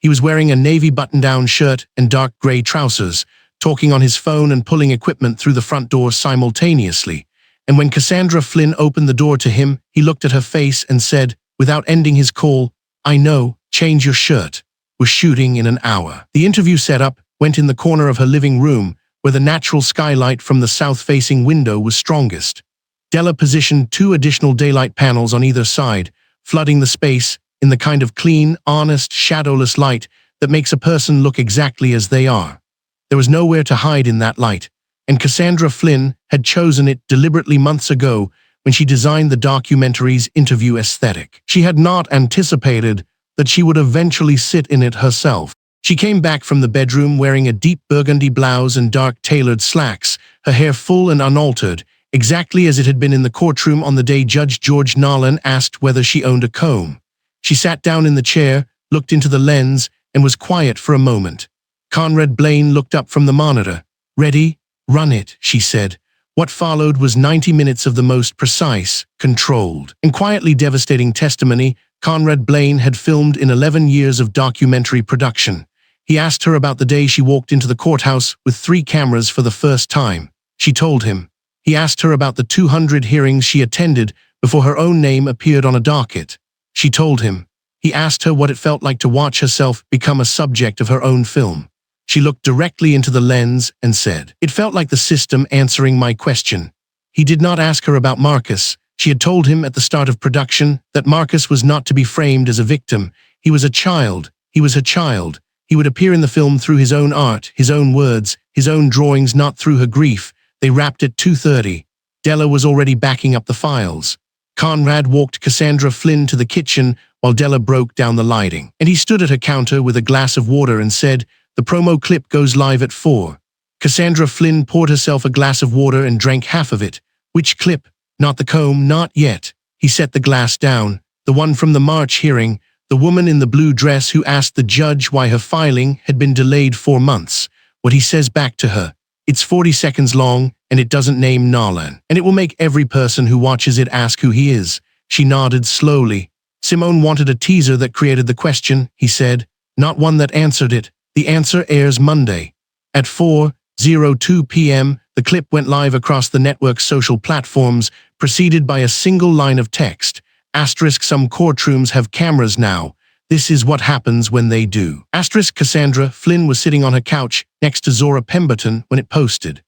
He was wearing a navy button-down shirt and dark gray trousers, talking on his phone and pulling equipment through the front door simultaneously. And when Cassandra Flynn opened the door to him, he looked at her face and said, without ending his call, "I know, change your shirt. We're shooting in an hour." The interview setup went in the corner of her living room, where the natural skylight from the south-facing window was strongest. Della positioned 2 additional daylight panels on either side, flooding the space in the kind of clean, honest, shadowless light that makes a person look exactly as they are. There was nowhere to hide in that light, and Cassandra Flynn had chosen it deliberately months ago when she designed the documentary's interview aesthetic. She had not anticipated that she would eventually sit in it herself. She came back from the bedroom wearing a deep burgundy blouse and dark tailored slacks, her hair full and unaltered, exactly as it had been in the courtroom on the day Judge George Nolan asked whether she owned a comb. She sat down in the chair, looked into the lens, and was quiet for a moment. Conrad Blaine looked up from the monitor. "Ready? Run it," she said. What followed was 90 minutes of the most precise, controlled, and quietly devastating testimony Conrad Blaine had filmed in 11 years of documentary production. He asked her about the day she walked into the courthouse with 3 cameras for the first time. She told him. He asked her about the 200 hearings she attended before her own name appeared on a docket. She told him. He asked her what it felt like to watch herself become a subject of her own film. She looked directly into the lens and said, "It felt like the system answering my question." He did not ask her about Marcus. She had told him at the start of production that Marcus was not to be framed as a victim. He was a child. He was her child. He would appear in the film through his own art, his own words, his own drawings, not through her grief. They wrapped at 2:30. Della was already backing up the files. Conrad walked Cassandra Flynn to the kitchen while Della broke down the lighting. And he stood at her counter with a glass of water and said, "The promo clip goes live at 4. Cassandra Flynn poured herself a glass of water and drank half of it. "Which clip? Not the comb, not yet." He set the glass down. "The one from the March hearing, the woman in the blue dress who asked the judge why her filing had been delayed 4 months. What he says back to her. It's 40 seconds long, and it doesn't name Nolan. And it will make every person who watches it ask who he is." She nodded slowly. "Simone wanted a teaser that created the question," he said, "not one that answered it. The answer airs Monday." At 4:02 p.m., the clip went live across the network's social platforms, preceded by a single line of text. "Some courtrooms have cameras now. This is what happens when they do." Cassandra Flynn was sitting on her couch next to Zora Pemberton when it posted.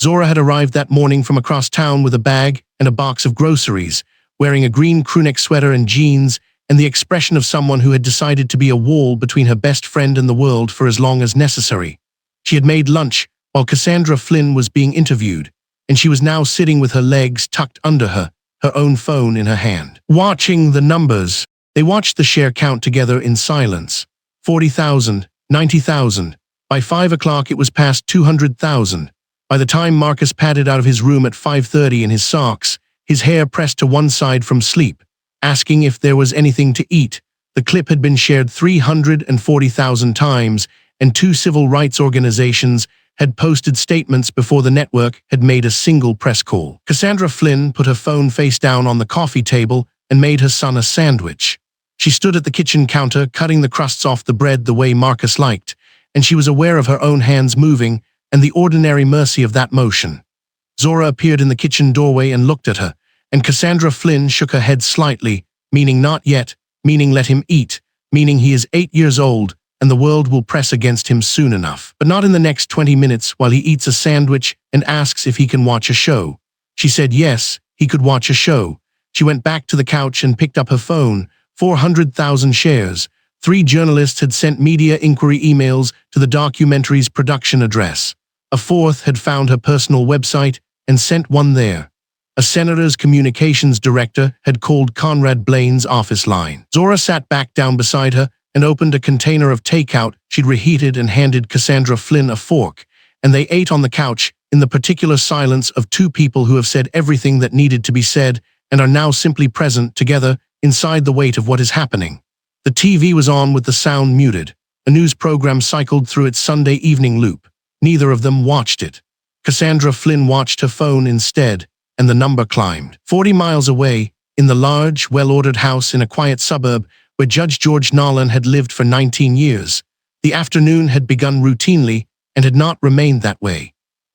Zora had arrived that morning from across town with a bag and a box of groceries, wearing a green crewneck sweater and jeans, and the expression of someone who had decided to be a wall between her best friend and the world for as long as necessary. She had made lunch while Cassandra Flynn was being interviewed, and she was now sitting with her legs tucked under her, her own phone in her hand. Watching the numbers. They watched the share count together in silence. 40,000, 90,000. By 5 o'clock it was past 200,000. By the time Marcus padded out of his room at 5:30 in his socks, his hair pressed to one side from sleep, asking if there was anything to eat, the clip had been shared 340,000 times, and 2 civil rights organizations had posted statements before the network had made a single press call. Cassandra Flynn put her phone face down on the coffee table and made her son a sandwich. She stood at the kitchen counter, cutting the crusts off the bread the way Marcus liked, and she was aware of her own hands moving and the ordinary mercy of that motion. Zora appeared in the kitchen doorway and looked at her, and Cassandra Flynn shook her head slightly, meaning not yet, meaning let him eat, meaning he is 8 years old, and the world will press against him soon enough. But not in the next 20 minutes while he eats a sandwich and asks if he can watch a show. She said yes, he could watch a show. She went back to the couch and picked up her phone. 400,000 shares. 3 journalists had sent media inquiry emails to the documentary's production address. A 4th had found her personal website and sent one there. A senator's communications director had called Conrad Blaine's office line. Zora sat back down beside her and opened a container of takeout she'd reheated and handed Cassandra Flynn a fork, and they ate on the couch in the particular silence of 2 people who have said everything that needed to be said and are now simply present together inside the weight of what is happening. The TV was on with the sound muted, A news program cycled through its Sunday evening loop. Neither of them watched it. Cassandra Flynn watched her phone instead, and the number climbed. 40 miles away, in the large, well-ordered house in a quiet suburb where Judge George Nolan had lived for 19 years, the afternoon had begun routinely and had not remained that way.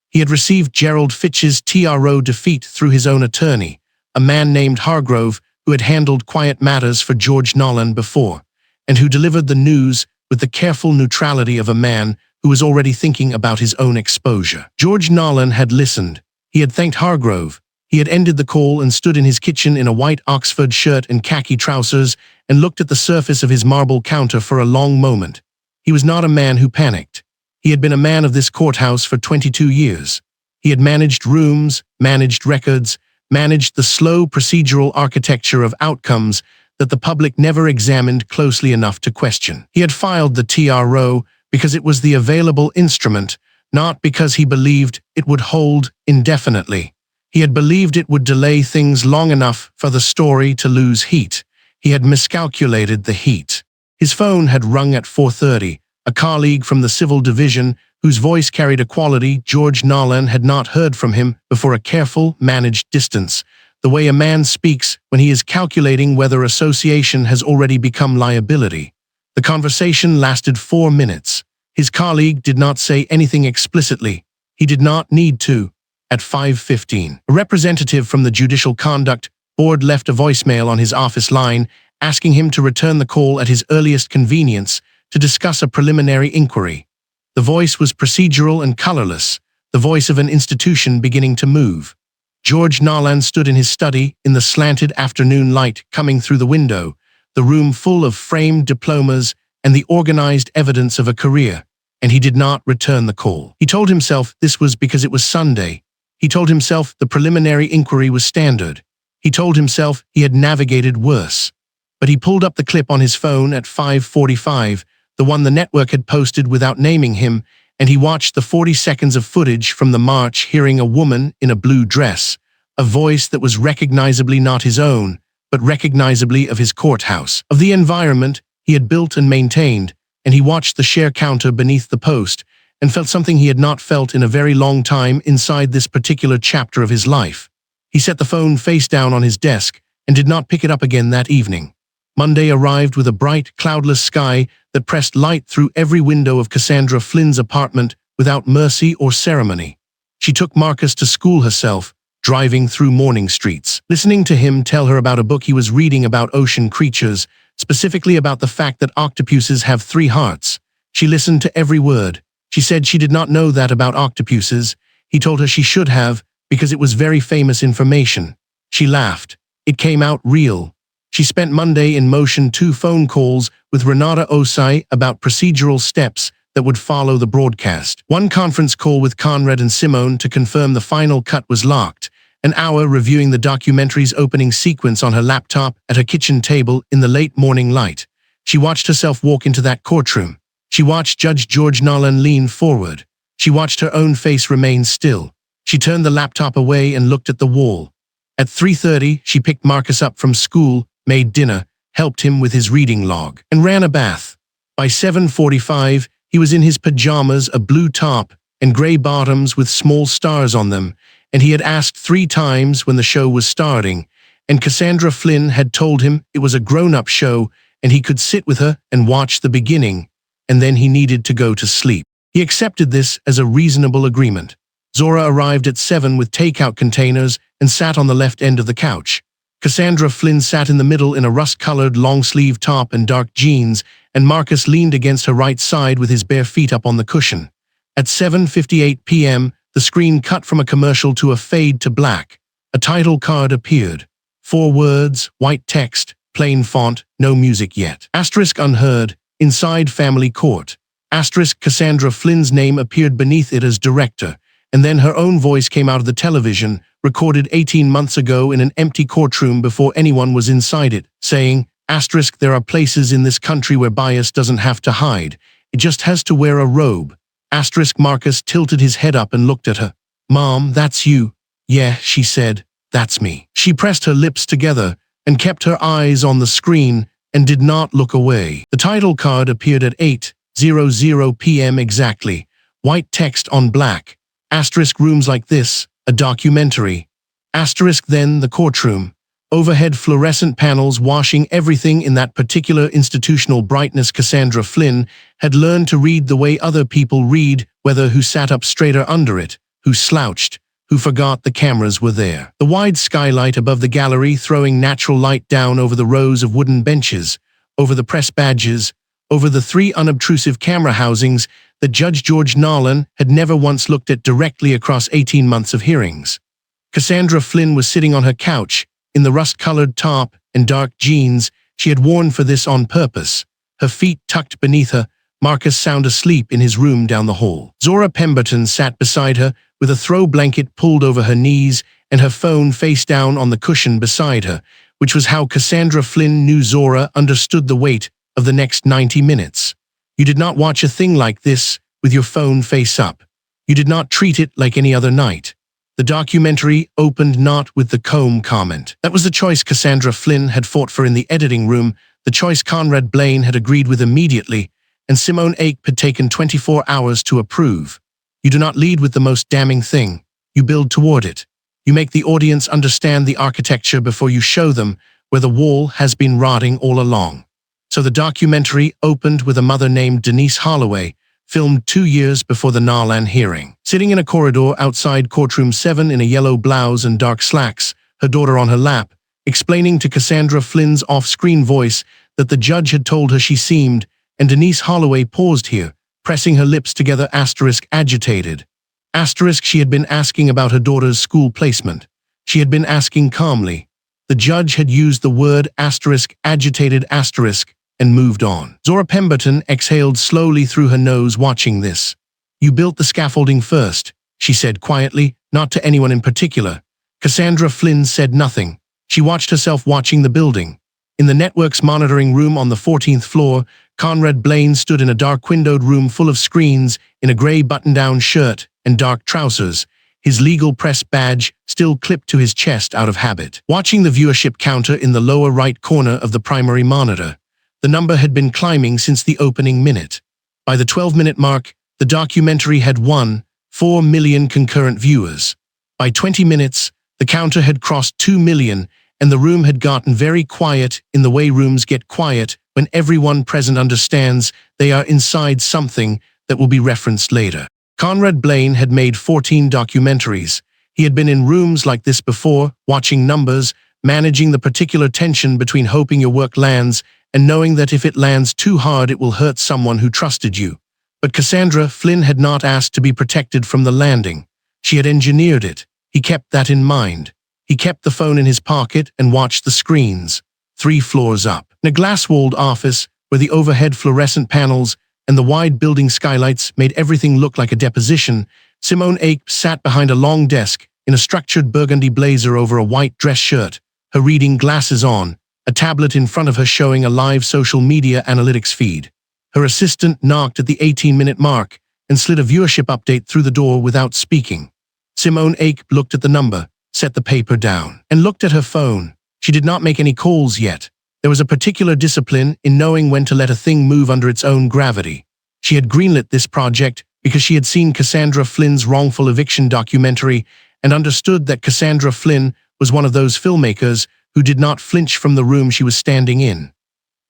He had received Gerald Fitch's TRO defeat through his own attorney, a man named Hargrove who had handled quiet matters for George Nolan before, and who delivered the news with the careful neutrality of a man who was already thinking about his own exposure. George Nolan had listened. He had thanked Hargrove. He had ended the call and stood in his kitchen in a white Oxford shirt and khaki trousers and looked at the surface of his marble counter for a long moment. He was not a man who panicked. He had been a man of this courthouse for 22 years. He had managed rooms, managed records, managed the slow procedural architecture of outcomes that the public never examined closely enough to question. He had filed the TRO because it was the available instrument, not because he believed it would hold indefinitely. He had believed it would delay things long enough for the story to lose heat. He had miscalculated the heat. His phone had rung at 4:30. A colleague from the civil division, whose voice carried a quality George Nolan had not heard from him before, a careful, managed distance, the way a man speaks when he is calculating whether association has already become liability. The conversation lasted 4 minutes. His colleague did not say anything explicitly. He did not need to. At 5:15, a representative from the Judicial Conduct Board left a voicemail on his office line, asking him to return the call at his earliest convenience to discuss a preliminary inquiry. The voice was procedural and colorless, the voice of an institution beginning to move. George Nolan stood in his study in the slanted afternoon light coming through the window, the room full of framed diplomas and the organized evidence of a career, and he did not return the call. He told himself this was because it was Sunday. He told himself the preliminary inquiry was standard. He told himself he had navigated worse. But he pulled up the clip on his phone at 5:45, the one the network had posted without naming him, and he watched the 40 seconds of footage from the march, hearing a woman in a blue dress, a voice that was recognizably not his own, but recognizably of his courthouse, of the environment he had built and maintained, and he watched the share counter beneath the post and felt something he had not felt in a very long time inside this particular chapter of his life. He set the phone face down on his desk and did not pick it up again that evening. Monday arrived with a bright, cloudless sky that pressed light through every window of Cassandra Flynn's apartment without mercy or ceremony. She took Marcus to school herself, driving through morning streets, listening to him tell her about a book he was reading about ocean creatures, specifically about the fact that octopuses have 3 hearts. She listened to every word. She said she did not know that about octopuses. He told her she should have, because it was very famous information. She laughed. It came out real. She spent Monday in motion 2 phone calls with Renata Osai about procedural steps that would follow the broadcast. 1 conference call with Conrad and Simone to confirm the final cut was locked. An hour reviewing the documentary's opening sequence on her laptop at her kitchen table in the late morning light. She watched herself walk into that courtroom. She watched Judge George Nolan lean forward. She watched her own face remain still. She turned the laptop away and looked at the wall. At 3:30, she picked Marcus up from school, made dinner, helped him with his reading log, and ran a bath. By 7:45, he was in his pajamas, a blue top, and gray bottoms with small stars on them, and he had asked 3 times when the show was starting, and Cassandra Flynn had told him it was a grown-up show and he could sit with her and watch the beginning, and then he needed to go to sleep. He accepted this as a reasonable agreement. Zora arrived at 7 with takeout containers and sat on the left end of the couch. Cassandra Flynn sat in the middle in a rust-colored long-sleeve top and dark jeans, and Marcus leaned against her right side with his bare feet up on the cushion. At 7:58 p.m., the screen cut from a commercial to a fade to black. A title card appeared. 4 words, white text, plain font, no music yet. Asterisk unheard, inside family court. Asterisk Cassandra Flynn's name appeared beneath it as director, and then her own voice came out of the television, recorded 18 months ago in an empty courtroom before anyone was inside it, saying, asterisk, there are places in this country where bias doesn't have to hide. It just has to wear a robe. Asterisk Marcus tilted his head up and looked at her. Mom, that's you. Yeah, she said, that's me. She pressed her lips together and kept her eyes on the screen and did not look away. The title card appeared at 8:00 8:00 p.m. exactly. White text on black. Asterisk rooms like this, a documentary. Asterisk then the courtroom. Overhead fluorescent panels washing everything in that particular institutional brightness. Cassandra Flynn had learned to read the way other people read, whether who sat up straighter under it, who slouched, who forgot the cameras were there. The wide skylight above the gallery throwing natural light down over the rows of wooden benches, over the press badges, over the 3 unobtrusive camera housings that Judge George Nolan had never once looked at directly across 18 months of hearings. Cassandra Flynn was sitting on her couch, in the rust-colored top and dark jeans she had worn for this on purpose, her feet tucked beneath her, Marcus sound asleep in his room down the hall. Zora Pemberton sat beside her, with a throw blanket pulled over her knees and her phone face down on the cushion beside her, which was how Cassandra Flynn knew Zora understood the weight of the next 90 minutes. You did not watch a thing like this with your phone face up. You did not treat it like any other night. The documentary opened not with the comb comment. That was the choice Cassandra Flynn had fought for in the editing room, the choice Conrad Blaine had agreed with immediately, and Simone Ape had taken 24 hours to approve. You do not lead with the most damning thing. You build toward it. You make the audience understand the architecture before you show them where the wall has been rotting all along. So the documentary opened with a mother named Denise Holloway, filmed 2 years before the Nolan hearing. Sitting in a corridor outside courtroom 7 in a yellow blouse and dark slacks, her daughter on her lap, explaining to Cassandra Flynn's off-screen voice that the judge had told her she seemed, and Denise Holloway paused here, pressing her lips together asterisk agitated. Asterisk she had been asking about her daughter's school placement. She had been asking calmly. The judge had used the word asterisk agitated asterisk and moved on. Zora Pemberton exhaled slowly through her nose watching this. You built the scaffolding first, she said quietly, not to anyone in particular. Cassandra Flynn said nothing. She watched herself watching the building. In the network's monitoring room on the 14th floor, Conrad Blaine stood in a dark windowed room full of screens in a gray button-down shirt and dark trousers, his legal press badge still clipped to his chest out of habit. Watching the viewership counter in the lower right corner of the primary monitor, the number had been climbing since the opening minute. By the 12-minute mark, the documentary had won 4 million concurrent viewers. By 20 minutes, the counter had crossed 2 million, and the room had gotten very quiet in the way rooms get quiet when everyone present understands they are inside something that will be referenced later. Conrad Blaine had made 14 documentaries. He had been in rooms like this before, watching numbers, managing the particular tension between hoping your work lands and knowing that if it lands too hard it will hurt someone who trusted you. But Cassandra Flynn had not asked to be protected from the landing. She had engineered it. He kept that in mind. He kept the phone in his pocket and watched the screens. 3 floors up. In a glass-walled office, where the overhead fluorescent panels and the wide building skylights made everything look like a deposition, Simone Ape sat behind a long desk in a structured burgundy blazer over a white dress shirt, her reading glasses on, a tablet in front of her showing a live social media analytics feed. Her assistant knocked at the 18-minute mark and slid a viewership update through the door without speaking. Simone Ape looked at the number, set the paper down, and looked at her phone. She did not make any calls yet. There was a particular discipline in knowing when to let a thing move under its own gravity. She had greenlit this project because she had seen Cassandra Flynn's wrongful eviction documentary and understood that Cassandra Flynn was one of those filmmakers who did not flinch from the room she was standing in.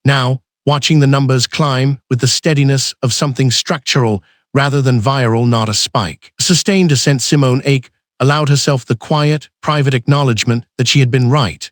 Now, watching the numbers climb with the steadiness of something structural rather than viral, not a spike. A sustained ascent. Simone Ape allowed herself the quiet, private acknowledgement that she had been right.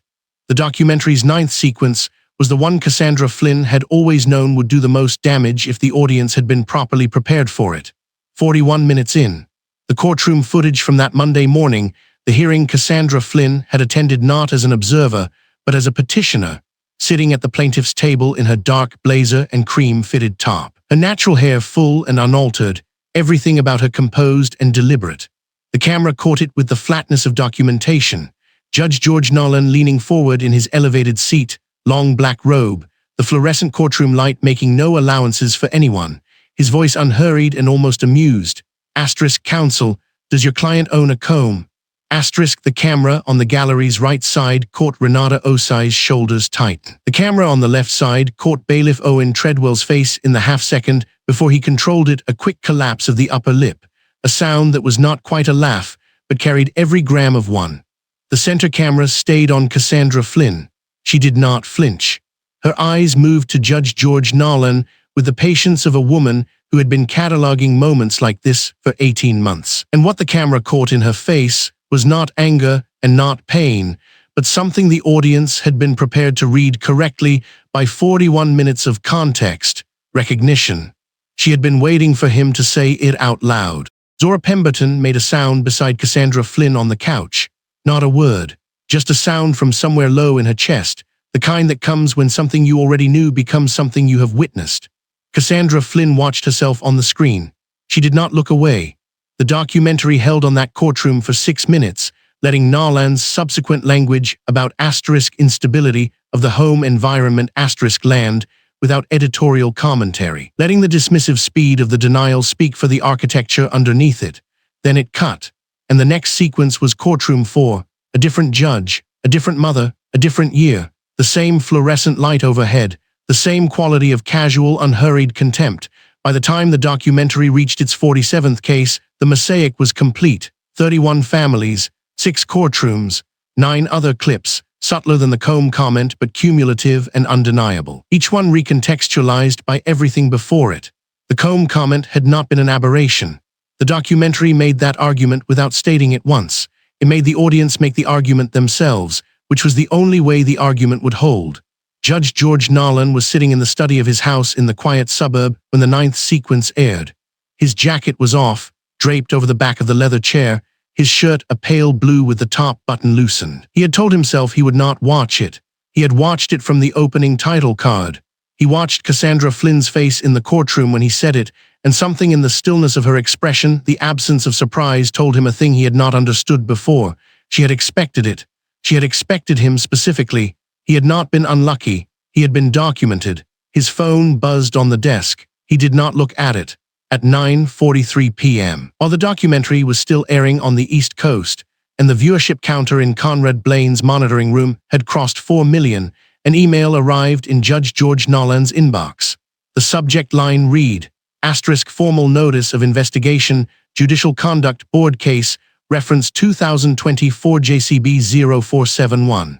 The documentary's 9th sequence was the one Cassandra Flynn had always known would do the most damage if the audience had been properly prepared for it. 41 minutes in. The courtroom footage from that Monday morning, the hearing Cassandra Flynn had attended not as an observer, but as a petitioner, sitting at the plaintiff's table in her dark blazer and cream-fitted top. Her natural hair full and unaltered, everything about her composed and deliberate. The camera caught it with the flatness of documentation. Judge George Nolan leaning forward in his elevated seat, long black robe, the fluorescent courtroom light making no allowances for anyone, his voice unhurried and almost amused. Asterisk counsel, does your client own a comb? Asterisk the camera on the gallery's right side caught Renata Osai's shoulders tighten. The camera on the left side caught Bailiff Owen Treadwell's face in the half-second before he controlled it, a quick collapse of the upper lip, a sound that was not quite a laugh, but carried every gram of one. The center camera stayed on Cassandra Flynn. She did not flinch. Her eyes moved to Judge George Nolan with the patience of a woman who had been cataloging moments like this for 18 months. And what the camera caught in her face was not anger and not pain, but something the audience had been prepared to read correctly by 41 minutes of context, recognition. She had been waiting for him to say it out loud. Zora Pemberton made a sound beside Cassandra Flynn on the couch. Not a word, just a sound from somewhere low in her chest, the kind that comes when something you already knew becomes something you have witnessed. Cassandra Flynn watched herself on the screen. She did not look away. The documentary held on that courtroom for 6 minutes, letting Nolan's subsequent language about asterisk instability of the home environment asterisk land without editorial commentary, letting the dismissive speed of the denial speak for the architecture underneath it. Then it cut, and the next sequence was courtroom 4, a different judge, a different mother, a different year, the same fluorescent light overhead, the same quality of casual, unhurried contempt. By the time the documentary reached its 47th case, the mosaic was complete. 31 families, 6 courtrooms, 9 other clips, subtler than the comb comment but cumulative and undeniable. Each one recontextualized by everything before it. The comb comment had not been an aberration. The documentary made that argument without stating it once. It made the audience make the argument themselves, which was the only way the argument would hold. Judge George Nolan was sitting in the study of his house in the quiet suburb when the 9th sequence aired. His jacket was off, draped over the back of the leather chair, his shirt a pale blue with the top button loosened. He had told himself he would not watch it. He had watched it from the opening title card. He watched Cassandra Flynn's face in the courtroom when he said it, and something in the stillness of her expression, the absence of surprise, told him a thing he had not understood before. She had expected it. She had expected him specifically. He had not been unlucky. He had been documented. His phone buzzed on the desk. He did not look at it. At 9:43 p.m. While the documentary was still airing on the East Coast, and the viewership counter in Conrad Blaine's monitoring room had crossed 4 million, an email arrived in Judge George Nolan's inbox. The subject line read, asterisk formal notice of investigation, Judicial Conduct Board case, reference 2024 JCB 0471.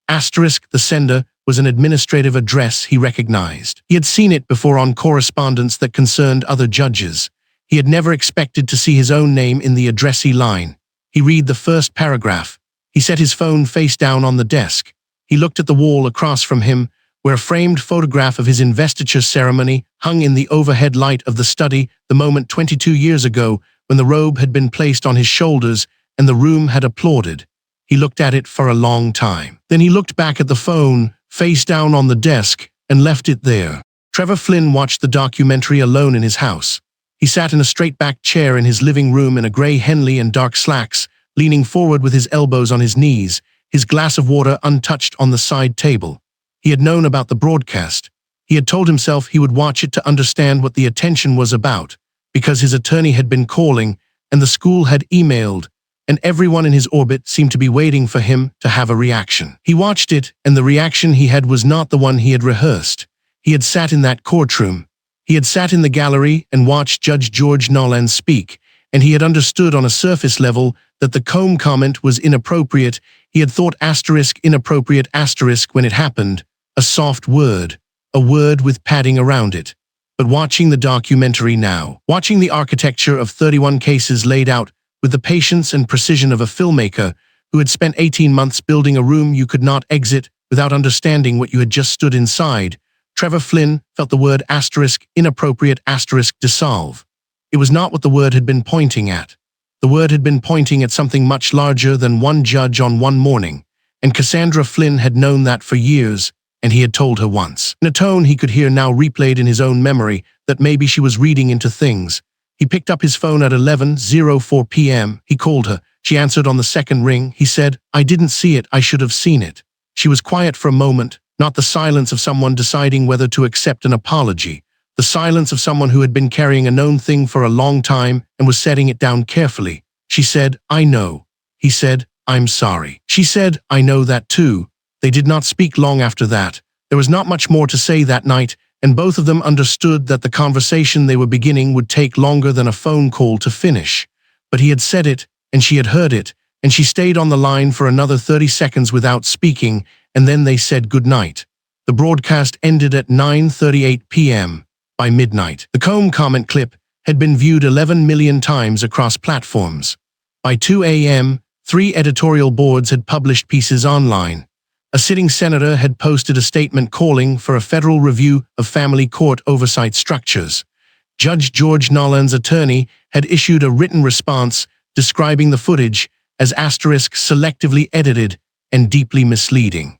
Asterisk the sender was an administrative address he recognized. He had seen it before on correspondence that concerned other judges. He had never expected to see his own name in the addressee line. He read the first paragraph. He set his phone face down on the desk. He looked at the wall across from him, where a framed photograph of his investiture ceremony hung in the overhead light of the study, the moment 22 years ago when the robe had been placed on his shoulders and the room had applauded. He looked at it for a long time. Then he looked back at the phone, face down on the desk, and left it there. Trevor Flynn watched the documentary alone in his house. He sat in a straight-back chair in his living room in a gray Henley and dark slacks, leaning forward with his elbows on his knees, his glass of water untouched on the side table. He had known about the broadcast. He had told himself he would watch it to understand what the attention was about, because his attorney had been calling, and the school had emailed, and everyone in his orbit seemed to be waiting for him to have a reaction. He watched it, and the reaction he had was not the one he had rehearsed. He had sat in that courtroom. He had sat in the gallery and watched Judge George Nolan speak, and he had understood on a surface level that the comb comment was inappropriate. He had thought asterisk inappropriate asterisk when it happened, a soft word, a word with padding around it. But watching the documentary now, watching the architecture of 31 cases laid out with the patience and precision of a filmmaker who had spent 18 months building a room you could not exit without understanding what you had just stood inside, Trevor Flynn felt the word asterisk inappropriate asterisk dissolve. It was not what the word had been pointing at. The word had been pointing at something much larger than one judge on one morning, and Cassandra Flynn had known that for years, and he had told her once. In a tone he could hear now replayed in his own memory, that maybe she was reading into things. He picked up his phone at 11:04 p.m. He called her. She answered on the second ring. He said, "I didn't see it. I should have seen it." She was quiet for a moment, not the silence of someone deciding whether to accept an apology, the silence of someone who had been carrying a known thing for a long time and was setting it down carefully. She said, "I know." He said, "I'm sorry." She said, "I know that too." They did not speak long after that. There was not much more to say that night, and both of them understood that the conversation they were beginning would take longer than a phone call to finish. But he had said it, and she had heard it, and she stayed on the line for another 30 seconds without speaking, and then they said goodnight. The broadcast ended at 9:38 p.m. By midnight, the Combe comment clip had been viewed 11 million times across platforms. By 2 a.m., 3 editorial boards had published pieces online. A sitting senator had posted a statement calling for a federal review of family court oversight structures. Judge George Nolan's attorney had issued a written response describing the footage as selectively edited and deeply misleading.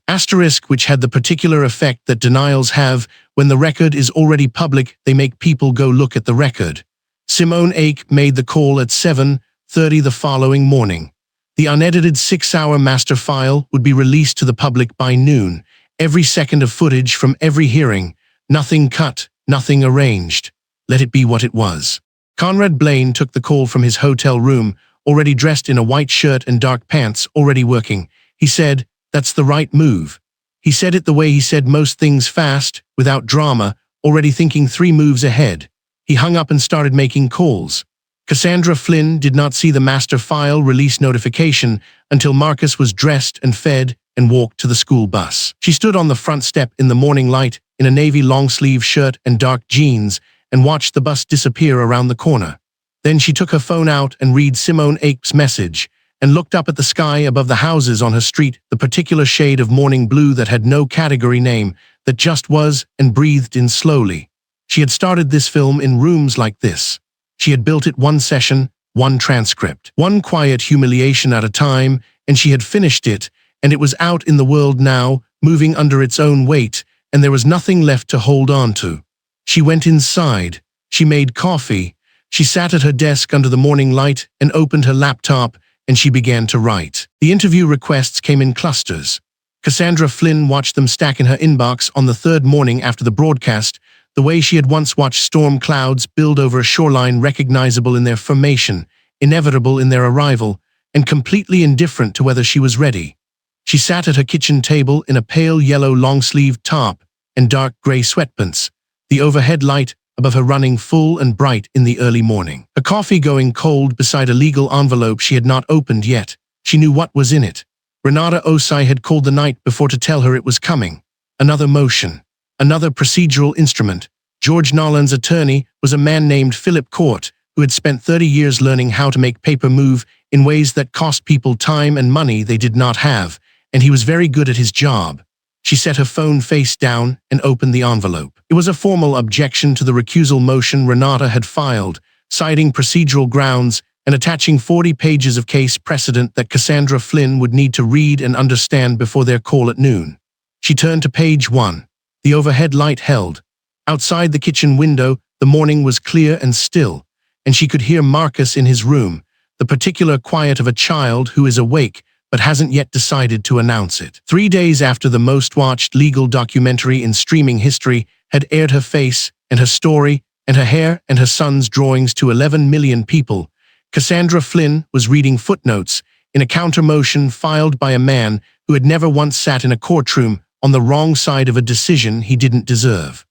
Which had the particular effect that denials have when the record is already public, they make people go look at the record. Simone Ake made the call at 7:30 the following morning. The unedited 6-hour master file would be released to the public by noon. Every second of footage from every hearing. Nothing cut, nothing arranged. Let it be what it was. Conrad Blaine took the call from his hotel room, already dressed in a white shirt and dark pants, already working. He said, "That's the right move." He said it the way he said most things, fast, without drama, already thinking 3 moves ahead. He hung up and started making calls. Cassandra Flynn did not see the master file release notification until Marcus was dressed and fed and walked to the school bus. She stood on the front step in the morning light in a navy long-sleeve shirt and dark jeans and watched the bus disappear around the corner. Then she took her phone out and read Simone Ake's message and looked up at the sky above the houses on her street, the particular shade of morning blue that had no category name, that just was, and breathed in slowly. She had started this film in rooms like this. She had built it 1 session, 1 transcript, 1 quiet humiliation at a time, and she had finished it, and it was out in the world now, moving under its own weight, and there was nothing left to hold on to. She went inside. She made coffee. She sat at her desk under the morning light and opened her laptop, and she began to write. The interview requests came in clusters. Cassandra Flynn watched them stack in her inbox on the 3rd morning after the broadcast, the way she had once watched storm clouds build over a shoreline, recognizable in their formation, inevitable in their arrival, and completely indifferent to whether she was ready. She sat at her kitchen table in a pale yellow long-sleeved top and dark gray sweatpants, the overhead light above her running full and bright in the early morning. Her coffee going cold beside a legal envelope she had not opened yet. She knew what was in it. Renata Osai had called the night before to tell her it was coming. Another motion. Another procedural instrument. George Nolan's attorney was a man named Philip Court, who had spent 30 years learning how to make paper move in ways that cost people time and money they did not have, and he was very good at his job. She set her phone face down and opened the envelope. It was a formal objection to the recusal motion Renata had filed, citing procedural grounds and attaching 40 pages of case precedent that Cassandra Flynn would need to read and understand before their call at noon. She turned to page 1. The overhead light held. Outside the kitchen window, the morning was clear and still, and she could hear Marcus in his room, the particular quiet of a child who is awake but hasn't yet decided to announce it. 3 days after the most-watched legal documentary in streaming history had aired her face and her story and her hair and her son's drawings to 11 million people, Cassandra Flynn was reading footnotes in a counter-motion filed by a man who had never once sat in a courtroom on the wrong side of a decision he didn't deserve.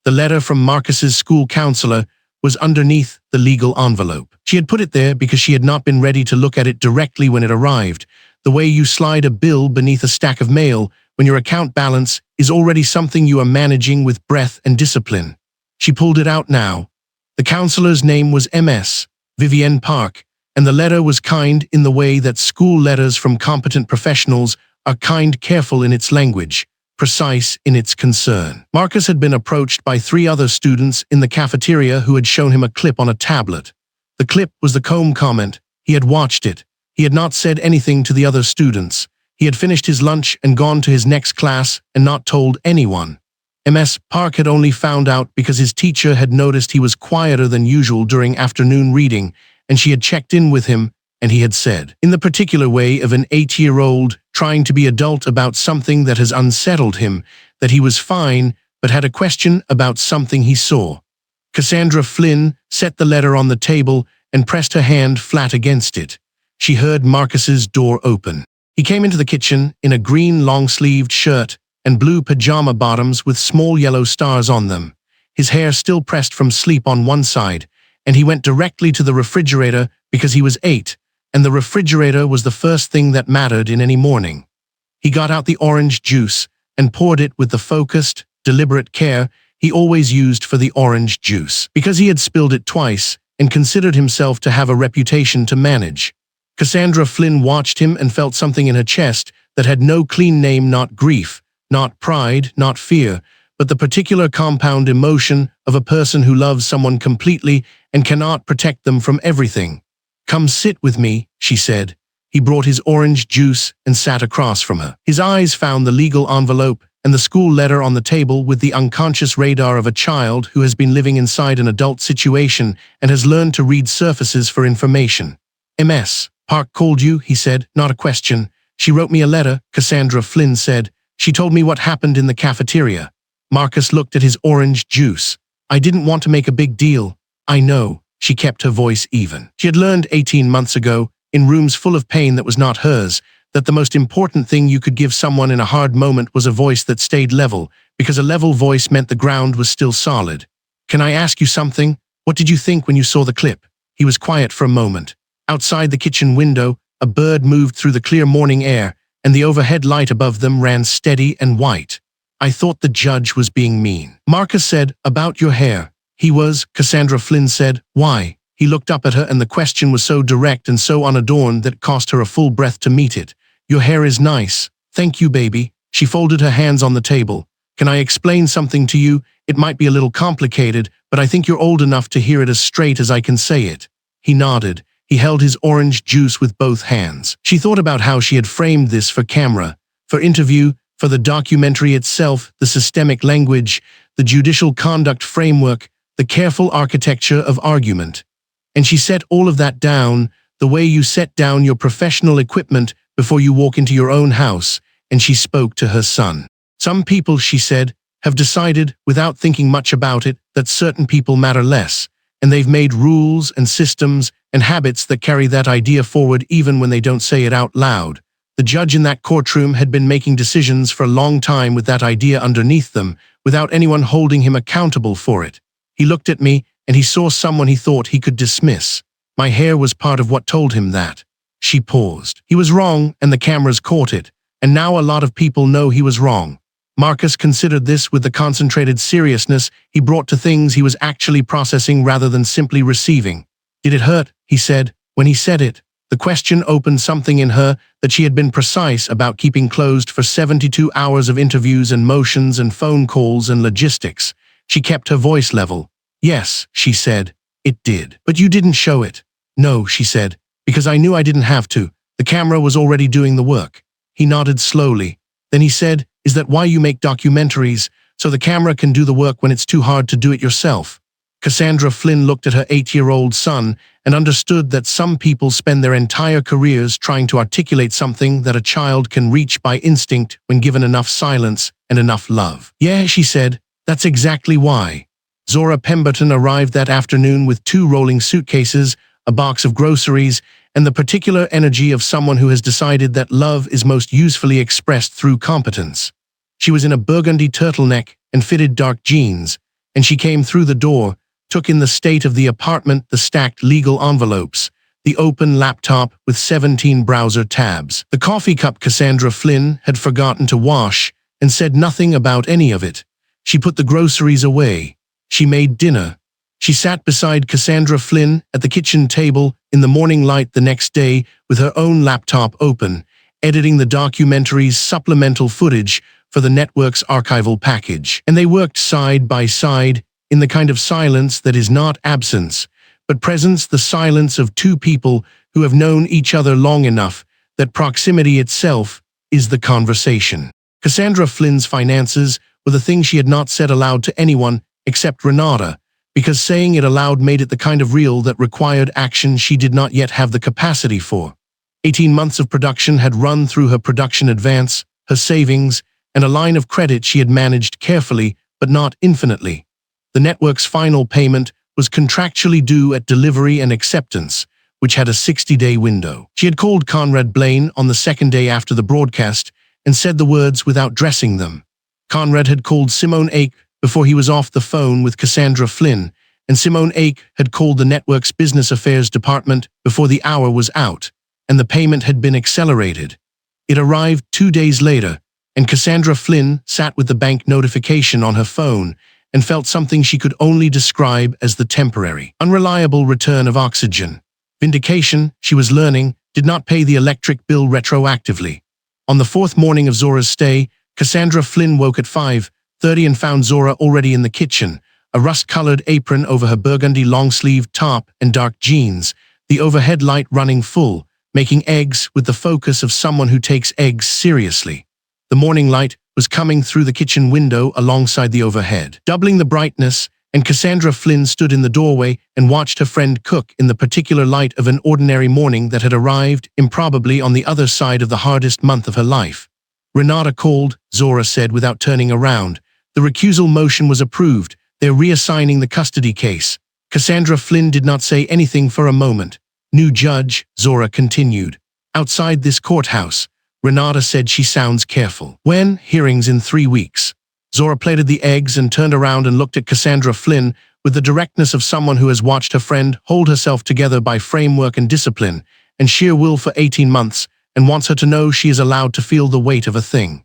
The letter from Marcus's school counselor was underneath the legal envelope. She had put it there because she had not been ready to look at it directly when it arrived, the way you slide a bill beneath a stack of mail when your account balance is already something you are managing with breath and discipline. She pulled it out now. The counselor's name was Ms. Vivienne Park, and the letter was kind in the way that school letters from competent professionals are kind, careful in its language, precise in its concern. Marcus had been approached by 3 other students in the cafeteria who had shown him a clip on a tablet. The clip was the Combe comment. He had watched it. He had not said anything to the other students. He had finished his lunch and gone to his next class and not told anyone. Ms. Park had only found out because his teacher had noticed he was quieter than usual during afternoon reading, and she had checked in with him, and he had said, in the particular way of an 8-year-old trying to be adult about something that has unsettled him, that he was fine, but had a question about something he saw. Cassandra Flynn set the letter on the table and pressed her hand flat against it. she heard Marcus's door open. He came into the kitchen in a green long-sleeved shirt and blue pajama bottoms with small yellow stars on them, his hair still pressed from sleep on one side, and he went directly to the refrigerator because he was 8, and the refrigerator was the first thing that mattered in any morning. He got out the orange juice and poured it with the focused, deliberate care he always used for the orange juice, because he had spilled it twice and considered himself to have a reputation to manage. Cassandra Flynn watched him and felt something in her chest that had no clean name, not grief, not pride, not fear, but the particular compound emotion of a person who loves someone completely and cannot protect them from everything. "Come sit with me," she said. He brought his orange juice and sat across from her. His eyes found the legal envelope and the school letter on the table with the unconscious radar of a child who has been living inside an adult situation and has learned to read surfaces for information. "Ms. Park called you," he said, "not a question. She wrote me a letter," Cassandra Flynn said. "She told me what happened in the cafeteria." Marcus looked at his orange juice. "I didn't want to make a big deal." "I know." She kept her voice even. She had learned 18 months ago, in rooms full of pain that was not hers, that the most important thing you could give someone in a hard moment was a voice that stayed level, because a level voice meant the ground was still solid. "Can I ask you something? What did you think when you saw the clip?" He was quiet for a moment. Outside the kitchen window, a bird moved through the clear morning air, and the overhead light above them ran steady and white. "I thought the judge was being mean." Marcus said, "About your hair." "He was," Cassandra Flynn said. "Why?" He looked up at her, and the question was so direct and so unadorned that it cost her a full breath to meet it. "Your hair is nice." "Thank you, baby." She folded her hands on the table. "Can I explain something to you? It might be a little complicated, but I think you're old enough to hear it as straight as I can say it." He nodded. He held his orange juice with both hands. She thought about how she had framed this for camera, for interview, for the documentary itself, the systemic language, the judicial conduct framework, the careful architecture of argument. And she set all of that down, the way you set down your professional equipment before you walk into your own house, and she spoke to her son. "Some people," she said, "have decided, without thinking much about it, that certain people matter less, and they've made rules and systems and habits that carry that idea forward even when they don't say it out loud." The judge in that courtroom had been making decisions for a long time with that idea underneath them, without anyone holding him accountable for it. He looked at me, and he saw someone he thought he could dismiss. My hair was part of what told him that. She paused. He was wrong, and the cameras caught it, and now a lot of people know he was wrong. Marcus considered this with the concentrated seriousness he brought to things he was actually processing rather than simply receiving. "Did it hurt?" he said. When he said it, the question opened something in her that she had been precise about keeping closed for 72 hours of interviews and motions and phone calls and logistics. She kept her voice level. "Yes," she said, "it did. But you didn't show it." "No," she said, "because I knew I didn't have to. The camera was already doing the work." He nodded slowly. Then he said, "Is that why you make documentaries, so the camera can do the work when it's too hard to do it yourself?" Cassandra Flynn looked at her 8-year-old son and understood that some people spend their entire careers trying to articulate something that a child can reach by instinct when given enough silence and enough love. "Yeah," she said, "that's exactly why." Zora Pemberton arrived that afternoon with 2 rolling suitcases, a box of groceries, and the particular energy of someone who has decided that love is most usefully expressed through competence. She was in a burgundy turtleneck and fitted dark jeans, and she came through the door, took in the state of the apartment, the stacked legal envelopes, the open laptop with 17 browser tabs, the coffee cup Cassandra Flynn had forgotten to wash, and said nothing about any of it. She put the groceries away. She made dinner. She sat beside Cassandra Flynn at the kitchen table in the morning light the next day with her own laptop open, editing the documentary's supplemental footage for the network's archival package. And they worked side by side in the kind of silence that is not absence, but presence, the silence of 2 people who have known each other long enough that proximity itself is the conversation. Cassandra Flynn's finances were the thing she had not said aloud to anyone except Renata, because saying it aloud made it the kind of real that required action she did not yet have the capacity for. 18 months of production had run through her production advance, her savings, and a line of credit she had managed carefully but not infinitely. The network's final payment was contractually due at delivery and acceptance, which had a 60-day window. She had called Conrad Blaine on the second day after the broadcast and said the words without dressing them. Conrad had called Simone Ake before he was off the phone with Cassandra Flynn, and Simone Ake had called the network's business affairs department before the hour was out, and the payment had been accelerated. It arrived 2 days later, and Cassandra Flynn sat with the bank notification on her phone and felt something she could only describe as the temporary, unreliable return of oxygen. Vindication, she was learning, did not pay the electric bill retroactively. On the fourth morning of Zora's stay, Cassandra Flynn woke at 5:30 and found Zora already in the kitchen, a rust-colored apron over her burgundy long-sleeved top and dark jeans, the overhead light running full, making eggs with the focus of someone who takes eggs seriously. The morning light was coming through the kitchen window alongside the overhead, doubling the brightness, and Cassandra Flynn stood in the doorway and watched her friend cook in the particular light of an ordinary morning that had arrived improbably on the other side of the hardest month of her life. "Renata called," Zora said without turning around. "The recusal motion was approved. They're reassigning the custody case." Cassandra Flynn did not say anything for a moment. "New judge," Zora continued. "Outside this courthouse." Renata said she sounds careful. "When?" "Hearings in 3 weeks." Zora plated the eggs and turned around and looked at Cassandra Flynn with the directness of someone who has watched her friend hold herself together by framework and discipline and sheer will for 18 months and wants her to know she is allowed to feel the weight of a thing.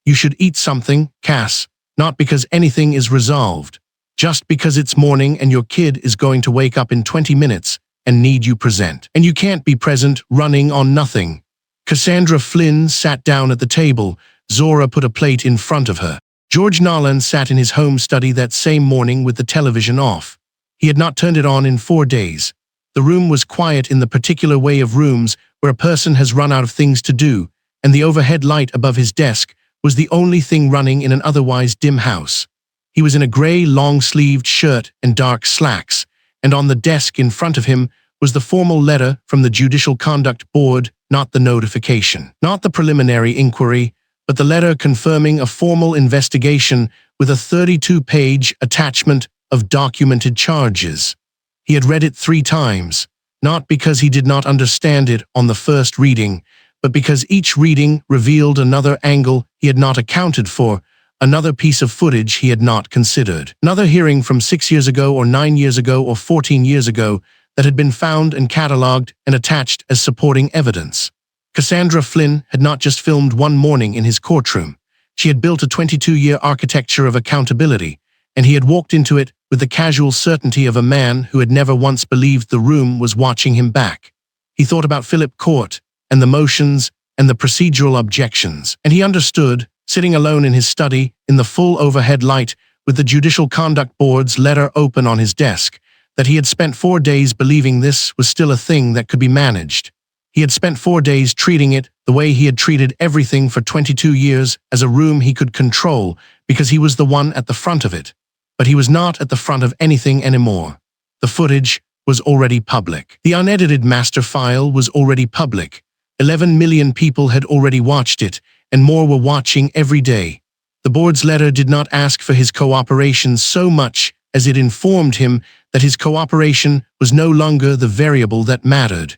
"You should eat something, Cass, not because anything is resolved. Just because it's morning and your kid is going to wake up in 20 minutes and need you present. And you can't be present running on nothing." Cassandra Flynn sat down at the table. Zora put a plate in front of her. George Nolan sat in his home study that same morning with the television off. He had not turned it on in 4 days. The room was quiet in the particular way of rooms where a person has run out of things to do, and the overhead light above his desk was the only thing running in an otherwise dim house. He was in a gray long-sleeved shirt and dark slacks, and on the desk in front of him was the formal letter from the Judicial Conduct Board, not the notification, not the preliminary inquiry, but the letter confirming a formal investigation with a 32-page attachment of documented charges. He had read it 3 times, not because he did not understand it on the first reading, but because each reading revealed another angle he had not accounted for, another piece of footage he had not considered. Another hearing from 6 years ago or 9 years ago or 14 years ago that had been found and catalogued and attached as supporting evidence. Cassandra Flynn had not just filmed one morning in his courtroom. She had built a 22-year architecture of accountability, and he had walked into it with the casual certainty of a man who had never once believed the room was watching him back. He thought about Philip Court and the motions and the procedural objections, and he understood, sitting alone in his study in the full overhead light with the Judicial Conduct Board's letter open on his desk, that he had spent 4 days believing this was still a thing that could be managed. He had spent 4 days treating it the way he had treated everything for 22 years, as a room he could control because he was the one at the front of it. But he was not at the front of anything anymore. The footage was already public. The unedited master file was already public. 11 million people had already watched it, and more were watching every day. The board's letter did not ask for his cooperation so much as it informed him that his cooperation was no longer the variable that mattered.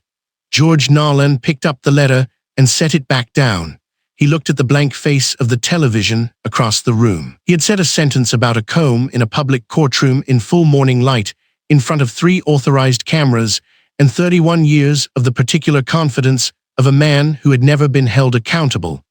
George Nolan picked up the letter and set it back down. He looked at the blank face of the television across the room. He had said a sentence about a comb in a public courtroom in full morning light, in front of 3 authorized cameras, and 31 years of the particular confidence of a man who had never been held accountable.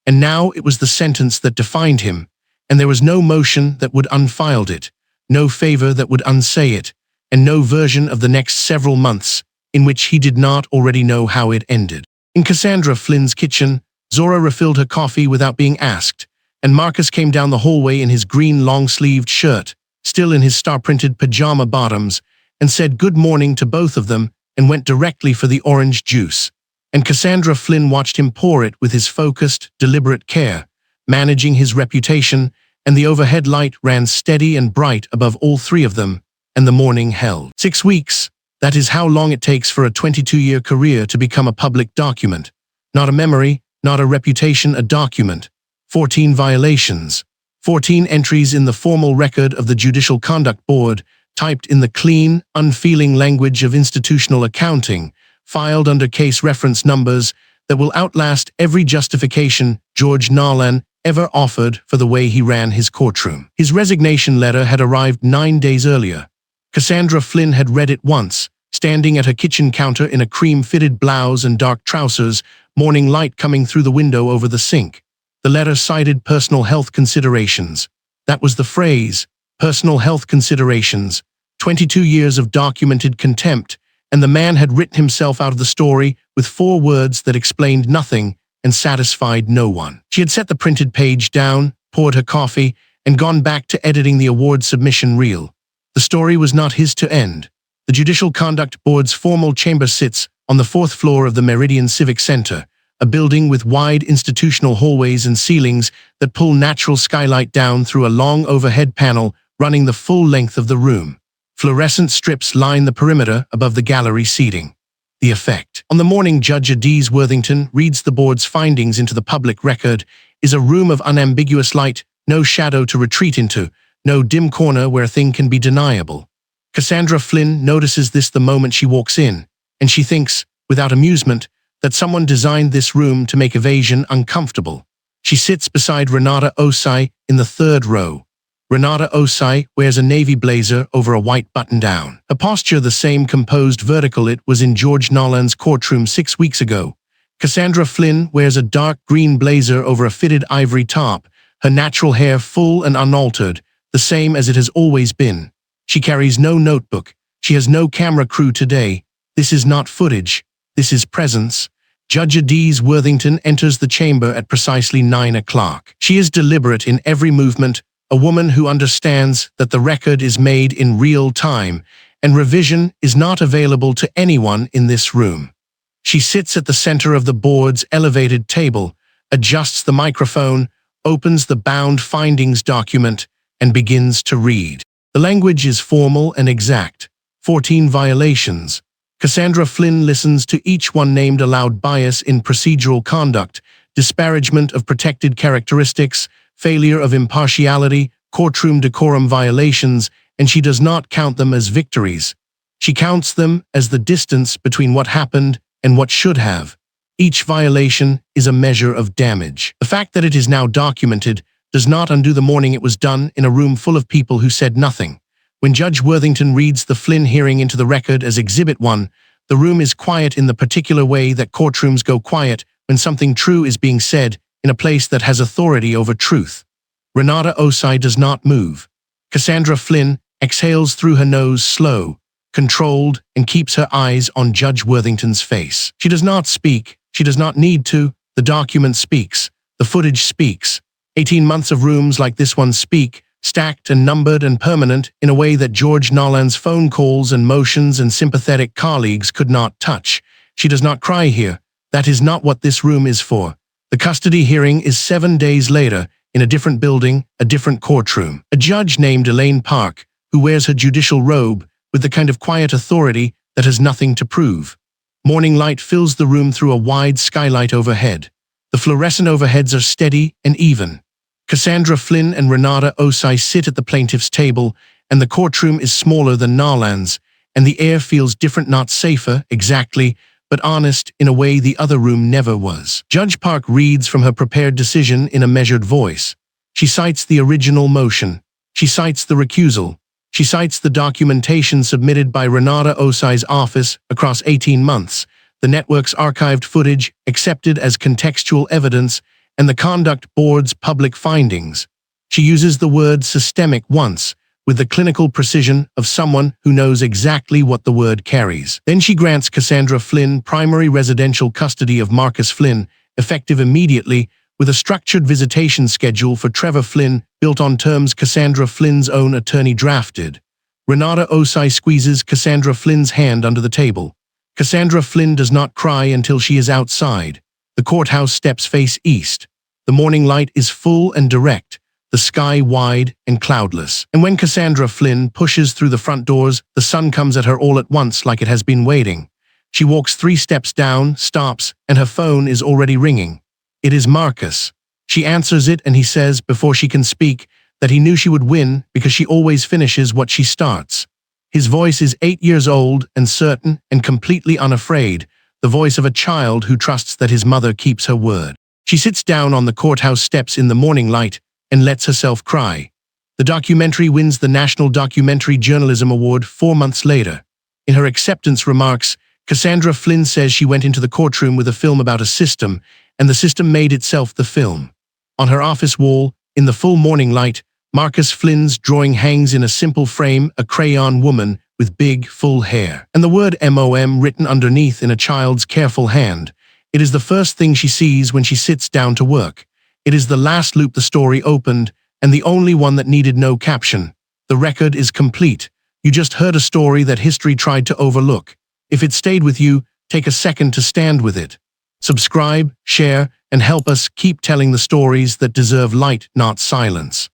And now it was the sentence that defined him, and there was no motion that would unfiled it, no favor that would unsay it, and no version of the next several months in which he did not already know how it ended. In Cassandra Flynn's kitchen, Zora refilled her coffee without being asked, and Marcus came down the hallway in his green long-sleeved shirt, still in his star-printed pajama bottoms, and said good morning to both of them and went directly for the orange juice. And Cassandra Flynn watched him pour it with his focused, deliberate care, managing his reputation, and the overhead light ran steady and bright above all 3 of them, and the morning held. 6 weeks. That is how long it takes for a 22-year career to become a public document. Not a memory, not a reputation, a document. 14 violations. 14 entries in the formal record of the Judicial Conduct Board, typed in the clean, unfeeling language of institutional accounting, filed under case reference numbers that will outlast every justification George Nolan ever offered for the way he ran his courtroom. His resignation letter had arrived 9 days earlier. Cassandra Flynn had read it once, standing at her kitchen counter in a cream-fitted blouse and dark trousers, morning light coming through the window over the sink. The letter cited personal health considerations. That was the phrase, personal health considerations. 22 years of documented contempt, and the man had written himself out of the story with 4 words that explained nothing and satisfied no one. She had set the printed page down, poured her coffee, and gone back to editing the award submission reel. The story was not his to end. The Judicial Conduct Board's formal chamber sits on the 4th floor of the Meridian Civic Center, a building with wide institutional hallways and ceilings that pull natural skylight down through a long overhead panel running the full length of the room. Fluorescent strips line the perimeter above the gallery seating. The effect. On the morning Judge Adees Worthington reads the board's findings into the public record is a room of unambiguous light, no shadow to retreat into, no dim corner where a thing can be deniable. Cassandra Flynn notices this the moment she walks in, and she thinks, without amusement, that someone designed this room to make evasion uncomfortable. She sits beside Renata Osai in the 3rd row. Renata Osai wears a navy blazer over a white button-down. Her posture the same composed vertical it was in George Nolan's courtroom 6 weeks ago. Cassandra Flynn wears a dark green blazer over a fitted ivory top, her natural hair full and unaltered, the same as it has always been. She carries no notebook. She has no camera crew today. This is not footage. This is presence. Judge Adees Worthington enters the chamber at precisely 9 o'clock. She is deliberate in every movement, a woman who understands that the record is made in real time, and revision is not available to anyone in this room. She sits at the center of the board's elevated table, adjusts the microphone, opens the bound findings document, and begins to read. The language is formal and exact. 14 violations. Cassandra Flynn listens to each one named aloud: bias in procedural conduct, disparagement of protected characteristics, failure of impartiality, courtroom decorum violations, and she does not count them as victories. She counts them as the distance between what happened and what should have. Each violation is a measure of damage. The fact that it is now documented does not undo the morning it was done in a room full of people who said nothing. When Judge Worthington reads the Flynn hearing into the record as Exhibit 1, the room is quiet in the particular way that courtrooms go quiet when something true is being said in a place that has authority over truth. Renata Osai does not move. Cassandra Flynn exhales through her nose slow, controlled, and keeps her eyes on Judge Worthington's face. She does not speak. She does not need to. The document speaks. The footage speaks. 18 months of rooms like this one speak, stacked and numbered and permanent in a way that George Nolan's phone calls and motions and sympathetic colleagues could not touch. She does not cry here. That is not what this room is for. The custody hearing is 7 days later, in a different building, a different courtroom. A judge named Elaine Park, who wears her judicial robe with the kind of quiet authority that has nothing to prove. Morning light fills the room through a wide skylight overhead. The fluorescent overheads are steady and even. Cassandra Flynn and Renata Osai sit at the plaintiff's table, and the courtroom is smaller than Nolan's, and the air feels different, not safer, exactly, but honest in a way the other room never was. Judge Park reads from her prepared decision in a measured voice. She cites the original motion. She cites the recusal. She cites the documentation submitted by Renata Osai's office across 18 months, the network's archived footage accepted as contextual evidence, and the Conduct Board's public findings. She uses the word systemic once, with the clinical precision of someone who knows exactly what the word carries. Then she grants Cassandra Flynn primary residential custody of Marcus Flynn, effective immediately, with a structured visitation schedule for Trevor Flynn built on terms Cassandra Flynn's own attorney drafted. Renata Osai squeezes Cassandra Flynn's hand under the table. Cassandra Flynn does not cry until she is outside. The courthouse steps face east. The morning light is full and direct, the sky wide and cloudless. And when Cassandra Flynn pushes through the front doors, the sun comes at her all at once like it has been waiting. She walks 3 steps down, stops, and her phone is already ringing. It is Marcus. She answers it and he says, before she can speak, that he knew she would win because she always finishes what she starts. His voice is 8 years old and certain and completely unafraid, the voice of a child who trusts that his mother keeps her word. She sits down on the courthouse steps in the morning light and lets herself cry. The documentary wins the National Documentary Journalism Award 4 months later. In her acceptance remarks, Cassandra Flynn says she went into the courtroom with a film about a system, and the system made itself the film. On her office wall, in the full morning light, Marcus Flynn's drawing hangs in a simple frame, a crayon woman with big, full hair, and the word MOM written underneath in a child's careful hand. It is the first thing she sees when she sits down to work. It is the last loop the story opened, and the only one that needed no caption. The record is complete. You just heard a story that history tried to overlook. If it stayed with you, take a second to stand with it. Subscribe, share, and help us keep telling the stories that deserve light, not silence.